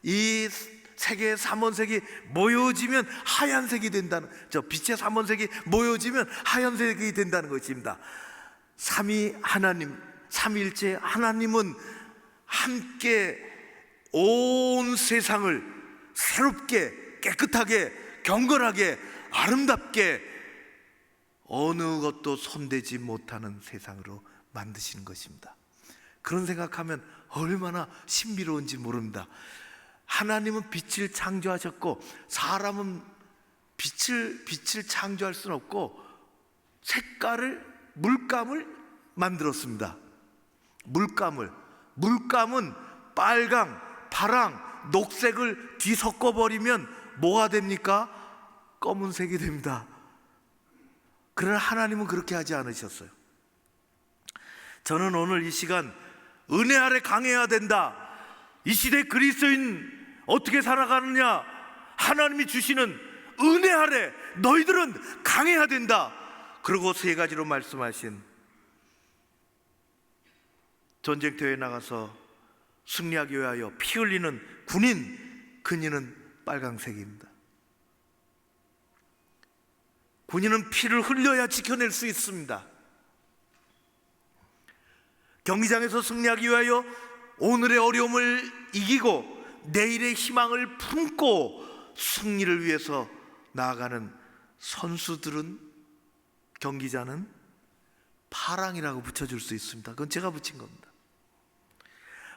이 세계의 삼원색이 모여지면 하얀색이 된다는, 빛의 삼원색이 모여지면 하얀색이 된다는 것입니다. 삼위 하나님, 삼위일체 하나님은 함께 온 세상을 새롭게, 깨끗하게, 경건하게, 아름답게, 어느 것도 손대지 못하는 세상으로 만드시는 것입니다. 그런 생각하면 얼마나 신비로운지 모릅니다. 하나님은 빛을 창조하셨고 사람은 빛을 창조할 수는 없고 색깔을, 물감을 만들었습니다. 물감은 빨강, 파랑, 녹색을 뒤섞어 버리면 뭐가 됩니까? 검은색이 됩니다. 그러나 하나님은 그렇게 하지 않으셨어요. 저는 오늘 이 시간 은혜 아래 강해야 된다. 이 시대 그리스도인 어떻게 살아가느냐? 하나님이 주시는 은혜 아래 너희들은 강해야 된다. 그리고 세 가지로 말씀하신, 전쟁터에 나가서 승리하기 위하여 피 흘리는 군인, 근위는 빨강색입니다. 군인은 피를 흘려야 지켜낼 수 있습니다. 경기장에서 승리하기 위하여 오늘의 어려움을 이기고 내일의 희망을 품고 승리를 위해서 나아가는 선수들은, 경기자는 파랑이라고 붙여줄 수 있습니다. 그건 제가 붙인 겁니다.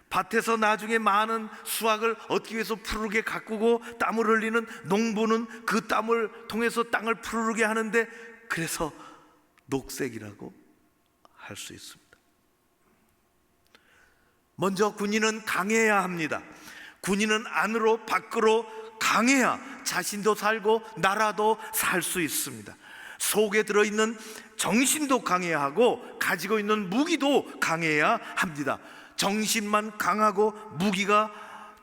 밭에서 나중에 많은 수확을 얻기 위해서 푸르게 가꾸고 땀을 흘리는 농부는 그 땀을 통해서 땅을 푸르게 하는데, 그래서 녹색이라고 할 수 있습니다. 먼저 군인은 강해야 합니다. 군인은 안으로 밖으로 강해야 자신도 살고 나라도 살 수 있습니다. 속에 들어있는 정신도 강해야 하고 가지고 있는 무기도 강해야 합니다. 정신만 강하고 무기가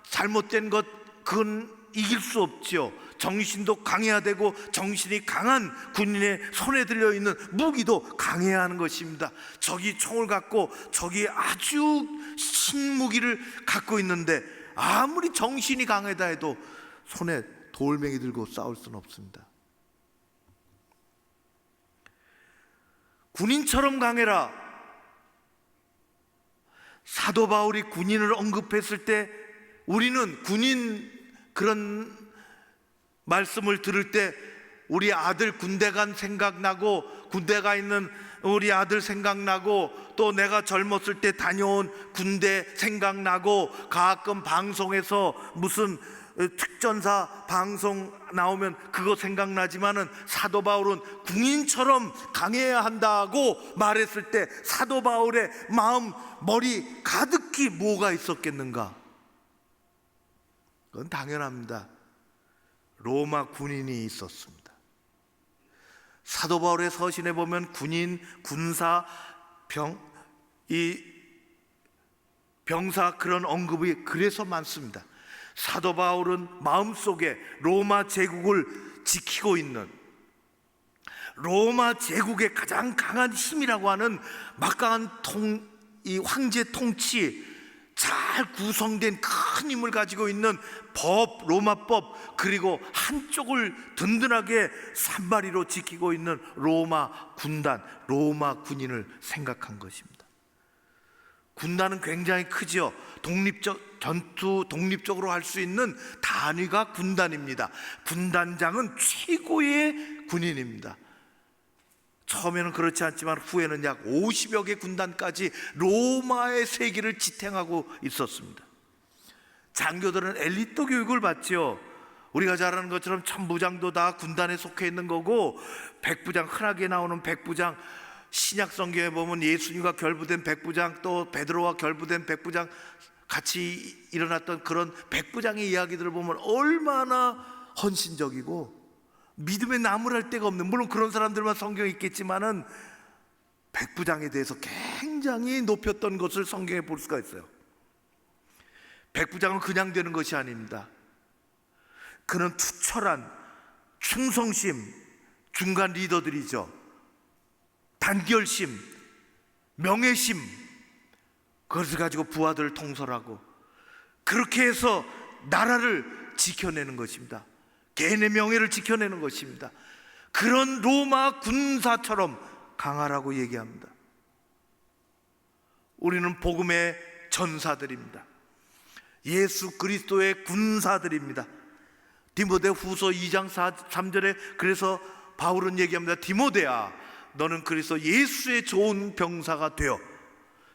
잘못된 것, 그건 이길 수 없죠. 정신도 강해야 되고 정신이 강한 군인의 손에 들려있는 무기도 강해야 하는 것입니다. 적이 총을 갖고 적이 아주 신무기를 갖고 있는데 아무리 정신이 강하다 해도 손에 돌멩이 들고 싸울 수는 없습니다. 군인처럼 강해라. 사도 바울이 군인을 언급했을 때 우리는 군인 그런 말씀을 들을 때 우리 아들 군대 간 생각나고, 군대 가 있는 우리 아들 생각나고, 또 내가 젊었을 때 다녀온 군대 생각나고, 가끔 방송에서 무슨 특전사 방송 나오면 그거 생각나지만은, 사도 바울은 군인처럼 강해야 한다고 말했을 때 사도 바울의 마음, 머리 가득히 뭐가 있었겠는가? 그건 당연합니다. 로마 군인이 있었습니다. 사도 바울의 서신에 보면 군인, 군사, 병사 그런 언급이 그래서 많습니다. 사도 바울은 마음속에 로마 제국을 지키고 있는, 로마 제국의 가장 강한 힘이라고 하는 막강한 이 황제 통치, 잘 구성된 큰 힘을 가지고 있는 법, 로마법, 그리고 한쪽을 든든하게 산발이로 지키고 있는 로마 군단, 로마 군인을 생각한 것입니다. 군단은 굉장히 크죠. 전투 독립적으로 할 수 있는 단위가 군단입니다. 군단장은 최고의 군인입니다. 처음에는 그렇지 않지만 후에는 약 50여 개 군단까지 로마의 세계를 지탱하고 있었습니다. 장교들은 엘리트 교육을 받죠. 우리가 잘 아는 것처럼 천부장도 다 군단에 속해 있는 거고, 백부장, 흔하게 나오는 백부장, 신약 성경에 보면 예수님과 결부된 백부장, 또 베드로와 결부된 백부장, 같이 일어났던 그런 백부장의 이야기들을 보면 얼마나 헌신적이고 믿음에 나무랄 데가 없는, 물론 그런 사람들만 성경에 있겠지만은 백부장에 대해서 굉장히 높였던 것을 성경에 볼 수가 있어요. 백부장은 그냥 되는 것이 아닙니다. 그는 투철한 충성심, 중간 리더들이죠. 단결심, 명예심, 그것을 가지고 부하들을 통솔하고 그렇게 해서 나라를 지켜내는 것입니다. 개인의 명예를 지켜내는 것입니다. 그런 로마 군사처럼 강하라고 얘기합니다. 우리는 복음의 전사들입니다. 예수 그리스도의 군사들입니다. 디모데 후서 2장 3절에 그래서 바울은 얘기합니다. 디모데야, 너는 그리스도 예수의 좋은 병사가 되어,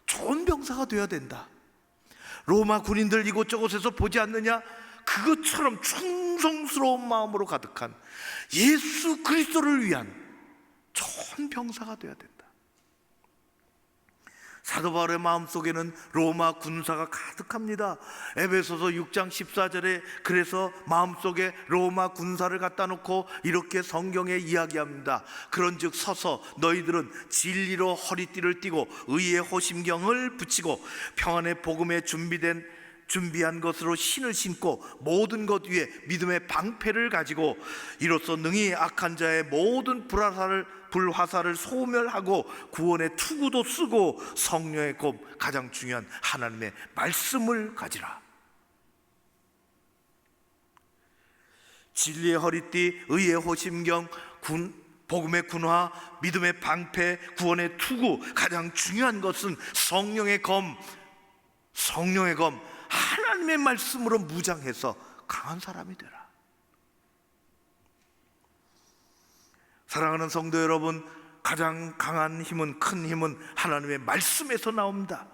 좋은 병사가 되어야 된다. 로마 군인들 이곳저곳에서 보지 않느냐? 그것처럼 충성스러운 마음으로 가득한 예수 그리스도를 위한 좋은 병사가 되어야 된다. 사도 바울의 마음속에는 로마 군사가 가득합니다. 에베소서 6장 14절에 그래서 마음속에 로마 군사를 갖다 놓고 이렇게 성경에 이야기합니다. 그런즉 서서 너희들은 진리로 허리띠를 띠고 의의 호심경을 붙이고 평안의 복음에 준비한 것으로 신을 신고 모든 것 위에 믿음의 방패를 가지고 이로써 능히 악한 자의 모든 불화살을 소멸하고 구원의 투구도 쓰고 성령의 검, 가장 중요한 하나님의 말씀을 가지라. 진리의 허리띠, 의의 호심경, 복음의 군화, 믿음의 방패, 구원의 투구, 가장 중요한 것은 성령의 검, 하나님의 말씀으로 무장해서 강한 사람이 되라. 사랑하는 성도 여러분, 가장 강한 힘은, 큰 힘은 하나님의 말씀에서 나옵니다.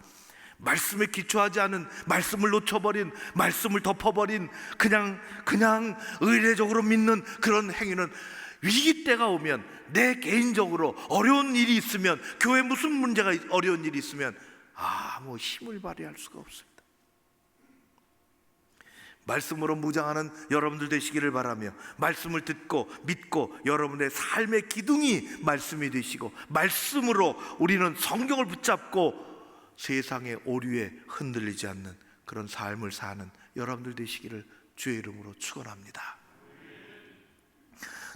말씀에 기초하지 않은, 말씀을 놓쳐버린, 말씀을 덮어버린 그냥 의례적으로 믿는 그런 행위는 위기 때가 오면, 내 개인적으로 어려운 일이 있으면, 교회 무슨 문제가 어려운 일이 있으면 아무 힘을 발휘할 수가 없습니다. 말씀으로 무장하는 여러분들 되시기를 바라며, 말씀을 듣고 믿고 여러분의 삶의 기둥이 말씀이 되시고, 말씀으로 우리는 성경을 붙잡고 세상의 오류에 흔들리지 않는 그런 삶을 사는 여러분들 되시기를 주의 이름으로 축원합니다.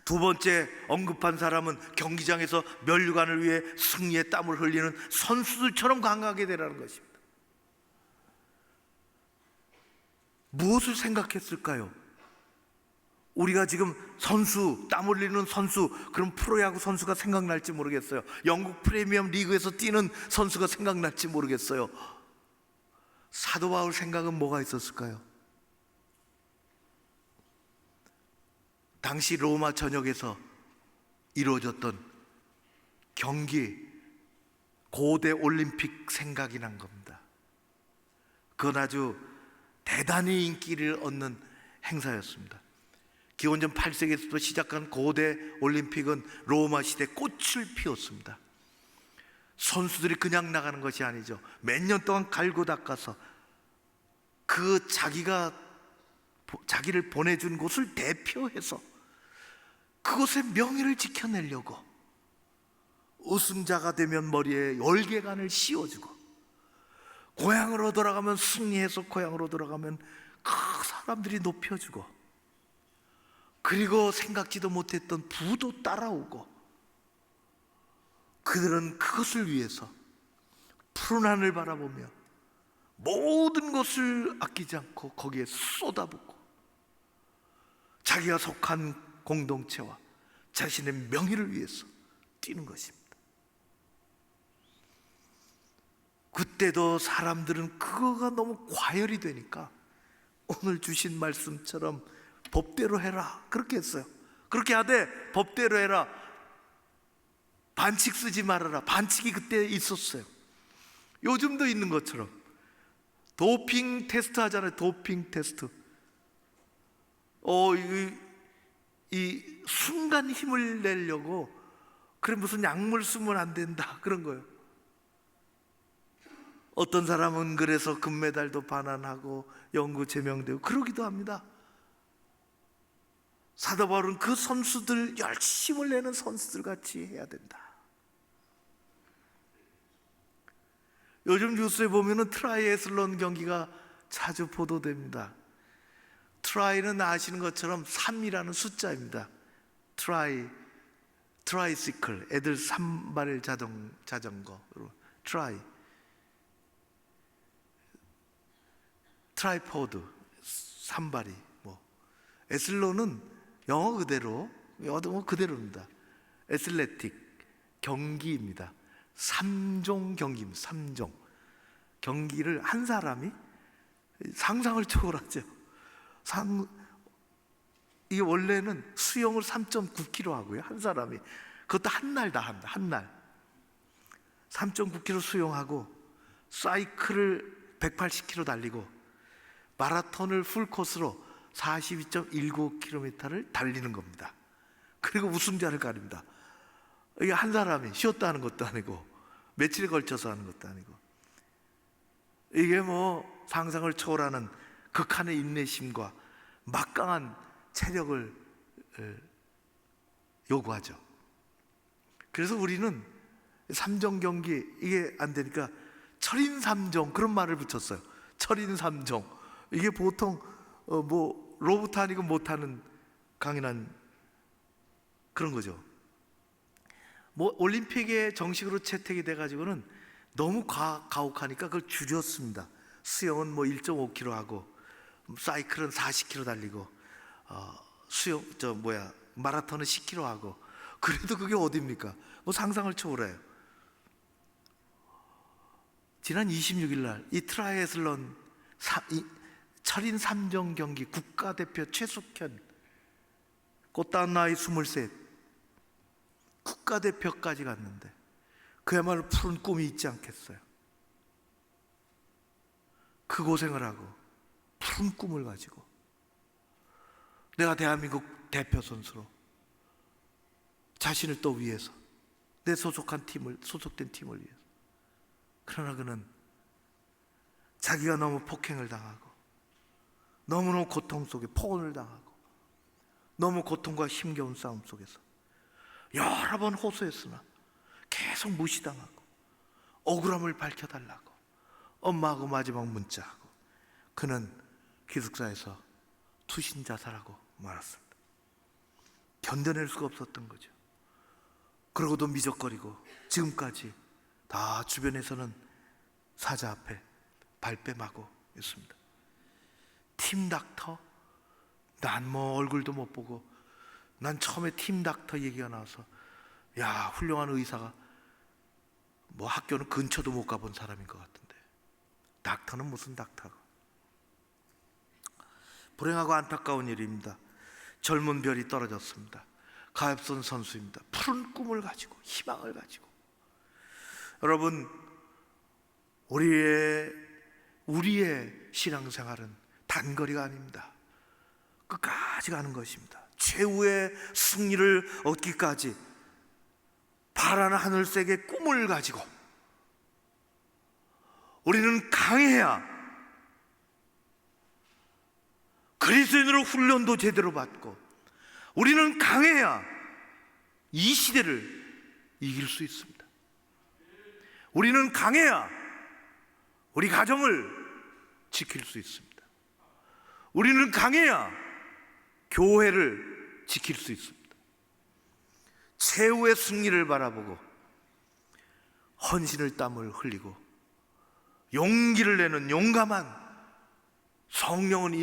두 번째 언급한 사람은 경기장에서 면류관을 위해 승리의 땀을 흘리는 선수들처럼 강하게 되라는 것입니다. 무엇을 생각했을까요? 우리가 지금 선수, 땀 흘리는 선수, 그럼 프로야구 선수가 생각날지 모르겠어요. 영국 프리미엄 리그에서 뛰는 선수가 생각날지 모르겠어요. 사도 바울 생각은 뭐가 있었을까요? 당시 로마 전역에서 이루어졌던 경기, 고대 올림픽 생각이 난 겁니다. 그건 아주 대단히 인기를 얻는 행사였습니다. 기원전 8세기에서부터 시작한 고대 올림픽은 로마 시대 꽃을 피웠습니다. 선수들이 그냥 나가는 것이 아니죠. 몇 년 동안 갈고 닦아서 그 자기를 보내준 곳을 대표해서 그곳의 명예를 지켜내려고 우승자가 되면 머리에 열개간을 씌워주고, 고향으로 돌아가면, 승리해서 고향으로 돌아가면 그 사람들이 높여주고, 그리고 생각지도 못했던 부도 따라오고, 그들은 그것을 위해서 푸른 하늘 바라보며 모든 것을 아끼지 않고 거기에 쏟아붓고 자기가 속한 공동체와 자신의 명예를 위해서 뛰는 것입니다. 그때도 사람들은 그거가 너무 과열이 되니까 오늘 주신 말씀처럼 법대로 해라, 그렇게 했어요. 그렇게 하되 법대로 해라, 반칙 쓰지 말아라. 반칙이 그때 있었어요. 요즘도 있는 것처럼 도핑 테스트 하잖아요. 도핑 테스트. 이 순간 힘을 내려고, 그래 무슨 약물 쓰면 안 된다, 그런 거예요. 어떤 사람은 그래서 금메달도 반환하고 영구 제명되고 그러기도 합니다. 사도 바울은 그 선수들, 열심을 내는 선수들 같이 해야 된다. 요즘 뉴스에 보면은 트라이애슬론 경기가 자주 보도됩니다. 트라이는 아시는 것처럼 3이라는 숫자입니다. 트라이시클, 애들 3발 자전거, 트라이포드, 3발이 에슬론은 영어 그대로입니다. 애슬레틱, 경기입니다. 3종 경기입니다. 3종 경기를 한 사람이 상상을 초월하죠. 이게 원래는 수영을 3.9km 하고요, 한 사람이. 그것도 한 날 다 합니다. 한 날 3.9km 수영하고, 사이클을 180km 달리고, 마라톤을 풀코스로 42.19km를 달리는 겁니다. 그리고 우승자를 가립니다. 이게 한 사람이 쉬었다 하는 것도 아니고 며칠에 걸쳐서 하는 것도 아니고 이게 뭐 상상을 초월하는 극한의 인내심과 막강한 체력을 요구하죠. 그래서 우리는 삼종 경기 이게 안 되니까 철인삼종 그런 말을 붙였어요. 철인삼종. 이게 보통 뭐 로봇 아니고 못하는 강인한 그런 거죠. 뭐 올림픽에 정식으로 채택이 돼가지고는 너무 가혹하니까 그걸 줄였습니다. 수영은 뭐 1.5km 하고 사이클은 40km 달리고 마라톤은 10km 하고. 그래도 그게 어딥니까? 뭐 상상을 초월해요. 지난 26일 날 이 트라이애슬론 철인 3종 경기 국가대표 최숙현, 꽃다운 나이 23, 국가대표까지 갔는데 그야말로 푸른 꿈이 있지 않겠어요? 그 고생을 하고 푸른 꿈을 가지고 내가 대한민국 대표 선수로 자신을 또 위해서, 내 소속된 팀을 위해서. 그러나 그는 자기가 너무 폭행을 당하고 너무너무 고통 속에 포혼을 당하고 너무 고통과 힘겨운 싸움 속에서 여러 번 호소했으나 계속 무시당하고 억울함을 밝혀달라고 엄마하고 마지막 문자하고 그는 기숙사에서 투신 자살하고 말았습니다. 견뎌낼 수가 없었던 거죠. 그러고도 미적거리고 지금까지 다 주변에서는 사자 앞에 발뺌하고 있습니다. 팀 닥터? 난 뭐 얼굴도 못 보고, 난 처음에 팀 닥터 얘기가 나와서 야, 훌륭한 의사가 뭐 학교는 근처도 못 가본 사람인 것 같은데 닥터는 무슨 닥터가. 불행하고 안타까운 일입니다. 젊은 별이 떨어졌습니다. 가엾은 선수입니다. 푸른 꿈을 가지고 희망을 가지고. 여러분, 우리의 신앙생활은 단거리가 아닙니다. 끝까지 가는 것입니다. 최후의 승리를 얻기까지 파란 하늘색의 꿈을 가지고 우리는 강해야 그리스도인으로 훈련도 제대로 받고, 우리는 강해야 이 시대를 이길 수 있습니다. 우리는 강해야 우리 가정을 지킬 수 있습니다. 우리는 강해야 교회를 지킬 수 있습니다. 최후의 승리를 바라보고 헌신의 땀을 흘리고 용기를 내는 용감한 성령은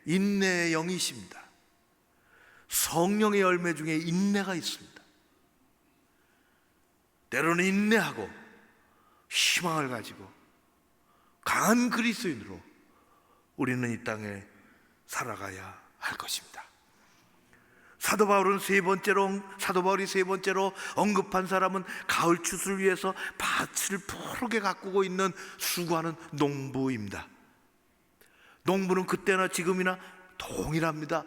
인내의 영이십니다. 성령의 열매 중에 인내가 있습니다. 때로는 인내하고 희망을 가지고 강한 그리스도인으로 우리는 이 땅에 살아가야 할 것입니다. 사도 바울이 세 번째로 언급한 사람은 가을 추수를 위해서 밭을 푸르게 가꾸고 있는 수고하는 농부입니다. 농부는 그때나 지금이나 동일합니다.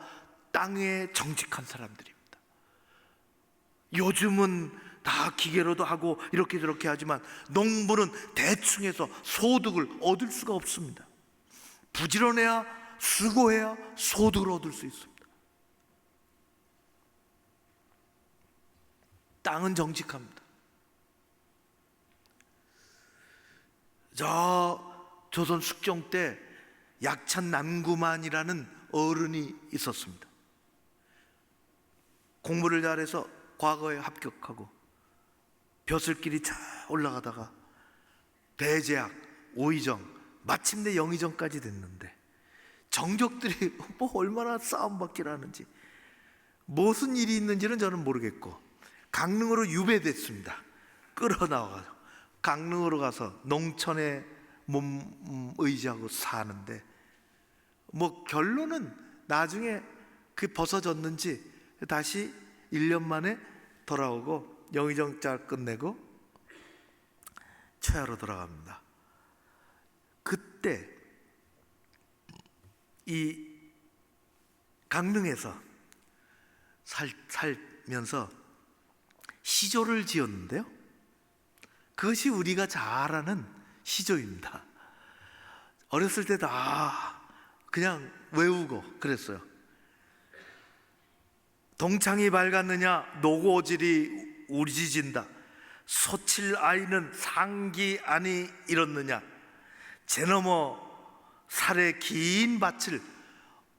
땅에 정직한 사람들입니다. 요즘은 다 기계로도 하고 이렇게 저렇게 하지만 농부는 대충 해서 소득을 얻을 수가 없습니다. 부지런해야, 수고해야 소득을 얻을 수 있습니다. 땅은 정직합니다. 저 조선 숙종 때 약천 남구만이라는 어른이 있었습니다. 공부를 잘해서 과거에 합격하고 벼슬길이 쫙 올라가다가 대제학, 오의정, 마침내 영의정까지 됐는데 정적들이 뭐 얼마나 싸움받기를 하는지, 무슨 일이 있는지는 저는 모르겠고 강릉으로 유배됐습니다. 끌어나와가지고 강릉으로 가서 농촌에 몸 의지하고 사는데 뭐 결론은 나중에 그 벗어졌는지 다시 1년 만에 돌아오고 영의정짤 끝내고 처하로 돌아갑니다. 그때 이 강릉에서 살면서 시조를 지었는데요, 그것이 우리가 잘 아는 시조입니다. 어렸을 때 다 그냥 외우고 그랬어요. 동창이 밝았느냐 노고질이 우지진다. 소칠 아이는 상기 아니 이렇느냐. 제 넘어 살의 긴 밭을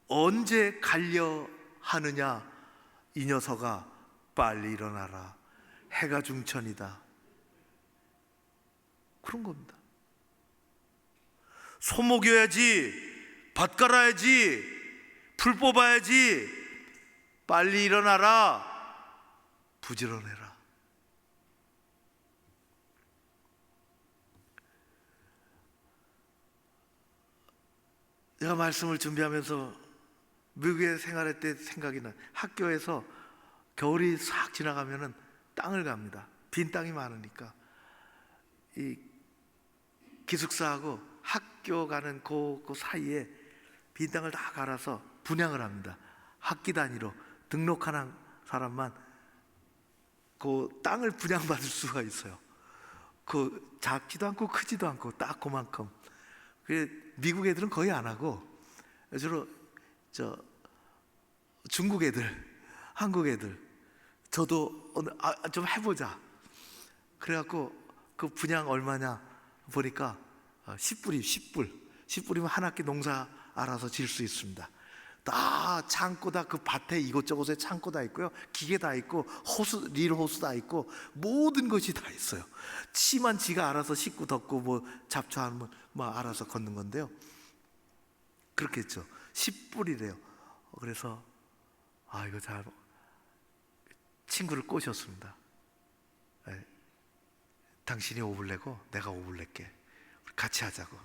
언제 갈려 하느냐. 이 녀석아 빨리 일어나라. 해가 중천이다. 그런 겁니다. 소 먹여야지, 밭 갈아야지, 풀 뽑아야지. 빨리 일어나라. 부지런해라. 제가 말씀을 준비하면서 미국에 생활할 때 생각이 나. 학교에서 겨울이 싹 지나가면은 땅을 갑니다. 빈 땅이 많으니까 이 기숙사하고 학교 가는 그 사이에 빈 땅을 다 갈아서 분양을 합니다. 학기 단위로 등록하는 사람만 그 땅을 분양받을 수가 있어요. 그 작지도 않고 크지도 않고 딱 그만큼. 미국 애들은 거의 안 하고 주로 중국 애들, 한국 애들. 저도 오늘 좀 해보자. 그래갖고 그 분양 얼마냐 보니까 10불이 10불이면 한 학기 농사 알아서 질 수 있습니다. 다 창고 다 그 밭에 이곳저곳에 창고 다 있고요. 기계 다 있고 호수, 릴 호수 다 있고 모든 것이 다 있어요. 치만 지가 알아서 씻고 덮고 뭐 잡초하면 뭐 알아서 걷는 건데요. 그렇게 했죠. 10불이래요. 그래서 이거 잘 친구를 꼬셨습니다. 당신이 5불 내고 내가 5불 낼게. 우리 같이 하자고.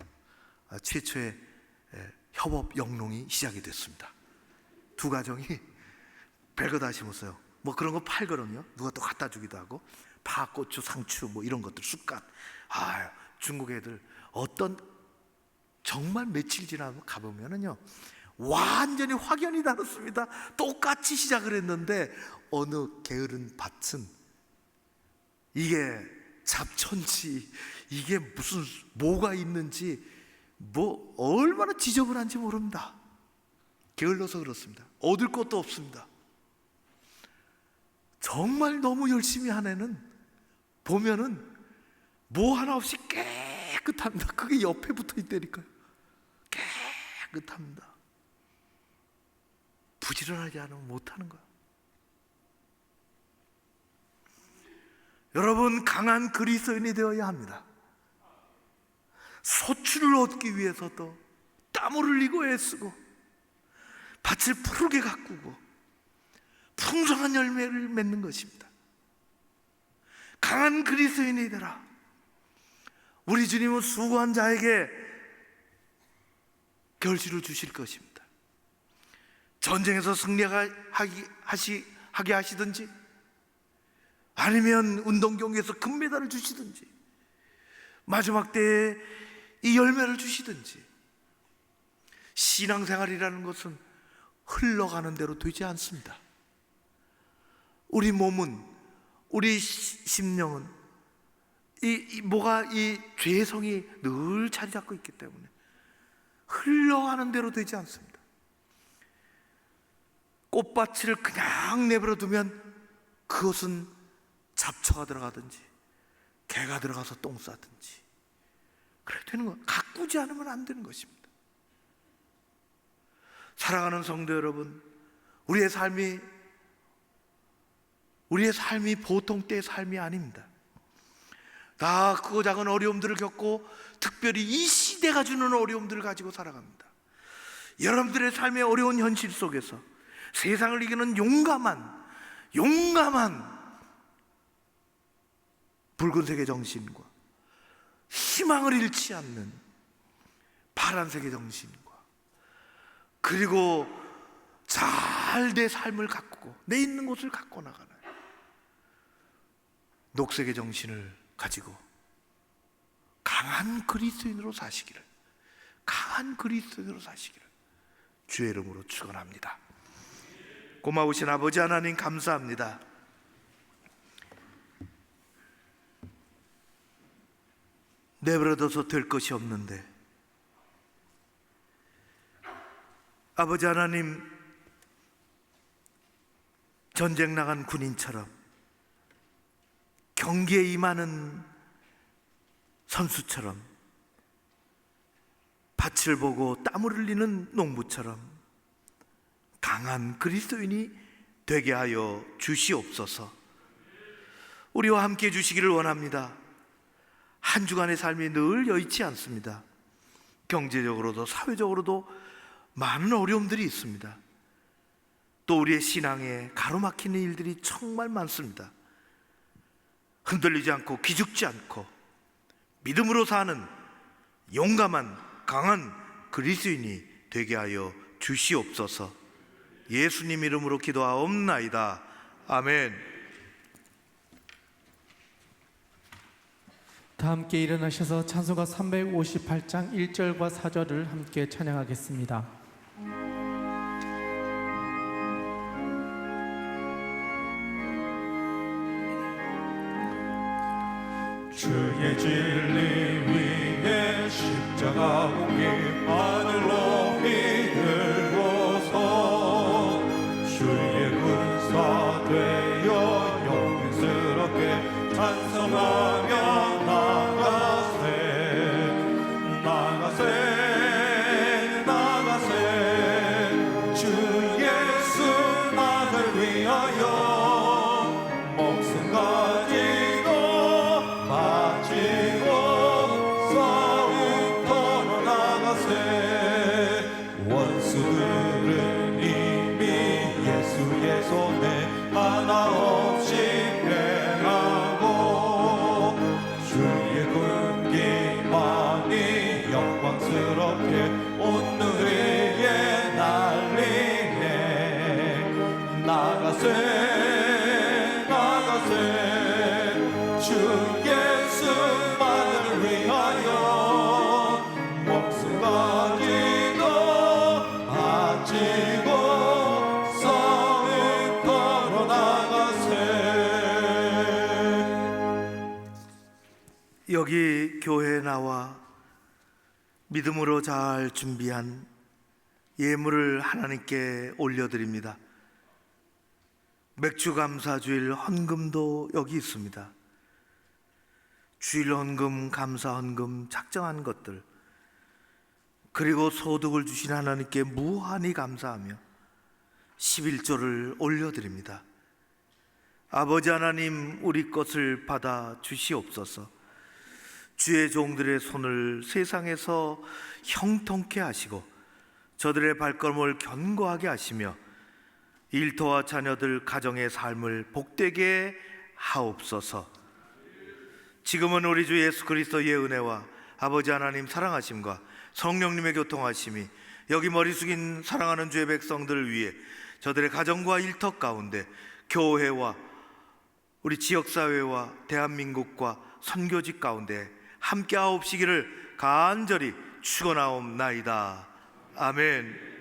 최초의 협업 영농이 시작이 됐습니다. 두 가정이 별거 다 심었어요. 뭐 그런 거 팔거든요. 누가 또 갖다 주기도 하고 파, 고추, 상추 뭐 이런 것들 쑥갓. 중국 애들 어떤 정말 며칠 지나면 가보면은요 완전히 확연히 다릅니다. 똑같이 시작을 했는데 어느 게으른 밭은 이게 잡초인지 이게 무슨 뭐가 있는지 뭐 얼마나 지저분한지 모릅니다. 게을러서 그렇습니다. 얻을 것도 없습니다. 정말 너무 열심히 한 애는 보면은 뭐 하나 없이 깨끗합니다. 그게 옆에 붙어 있다니까요. 깨끗합니다. 부지런하지 않으면 못하는 거야. 여러분, 강한 그리스도인이 되어야 합니다. 소출을 얻기 위해서도 땀을 흘리고 애쓰고 밭을 푸르게 가꾸고 풍성한 열매를 맺는 것입니다. 강한 그리스도인이 되라. 우리 주님은 수고한 자에게 결실을 주실 것입니다. 전쟁에서 승리하게 하시든지 아니면 운동 경기에서 금메달을 주시든지 마지막 때에 이 열매를 주시든지 신앙생활이라는 것은 흘러가는 대로 되지 않습니다. 우리 몸은 우리 심령은 이 죄성이 늘 자리 잡고 있기 때문에 흘러가는 대로 되지 않습니다. 꽃밭을 그냥 내버려 두면 그것은 잡초가 들어가든지 개가 들어가서 똥 싸든지 그래 되는 거. 가꾸지 않으면 안 되는 것입니다. 사랑하는 성도 여러분, 우리의 삶이 보통 때의 삶이 아닙니다. 다 크고 작은 어려움들을 겪고 특별히 이 시대가 주는 어려움들을 가지고 살아갑니다. 여러분들의 삶의 어려운 현실 속에서 세상을 이기는 용감한 붉은색의 정신과 희망을 잃지 않는 파란색의 정신과 그리고 잘 내 삶을 가꾸고 내 있는 곳을 가꿔 나가는 녹색의 정신을 가지고 강한 그리스도인으로 사시기를 주의 이름으로 축원합니다. 고마우신 아버지 하나님 감사합니다. 내버려둬서 될 것이 없는데 아버지 하나님, 전쟁 나간 군인처럼 경기에 임하는 선수처럼 밭을 보고 땀을 흘리는 농부처럼 강한 그리스도인이 되게 하여 주시옵소서. 우리와 함께 해주시기를 원합니다. 한 주간의 삶이 늘 여의치 않습니다. 경제적으로도 사회적으로도 많은 어려움들이 있습니다. 또 우리의 신앙에 가로막히는 일들이 정말 많습니다. 흔들리지 않고 기죽지 않고 믿음으로 사는 용감한 강한 그리스도인이 되게 하여 주시옵소서. 예수님 이름으로 기도하옵나이다. 아멘. 다 함께 일어나셔서 찬송가 358장 1절과 4절을 함께 찬양하겠습니다. 주의 진리 위에 십자가 공기 하늘 높이 들고서 주의 군사 되어 영광스럽게 찬송하며 나가세 주 예수 나를 위하여 목숨 가지고 바치고 싸움터로 나가세. 원수들은 이미 예수의 손에 하나 없이 패하고 주의 군기만이 영광스럽게 온 누리에 날리네. 나가세 주 예수만을 위하여 목숨 가지고 바치고 싸움터로 나가세. 여기 교회에 나와 믿음으로 잘 준비한 예물을 하나님께 올려드립니다. 맥주 감사 주일 헌금도 여기 있습니다. 주일 헌금, 감사 헌금, 작정한 것들, 그리고 소득을 주신 하나님께 무한히 감사하며 11조를 올려드립니다. 아버지 하나님, 우리 것을 받아 주시옵소서. 주의 종들의 손을 세상에서 형통케 하시고 저들의 발걸음을 견고하게 하시며 일터와 자녀들 가정의 삶을 복되게 하옵소서. 지금은 우리 주 예수 그리스도의 은혜와 아버지 하나님 사랑하심과 성령님의 교통하심이 여기 머리 숙인 사랑하는 주의 백성들을 위해 저들의 가정과 일터 가운데 교회와 우리 지역사회와 대한민국과 선교직 가운데 함께 하옵시기를 간절히 축원하옵나이다. 아멘.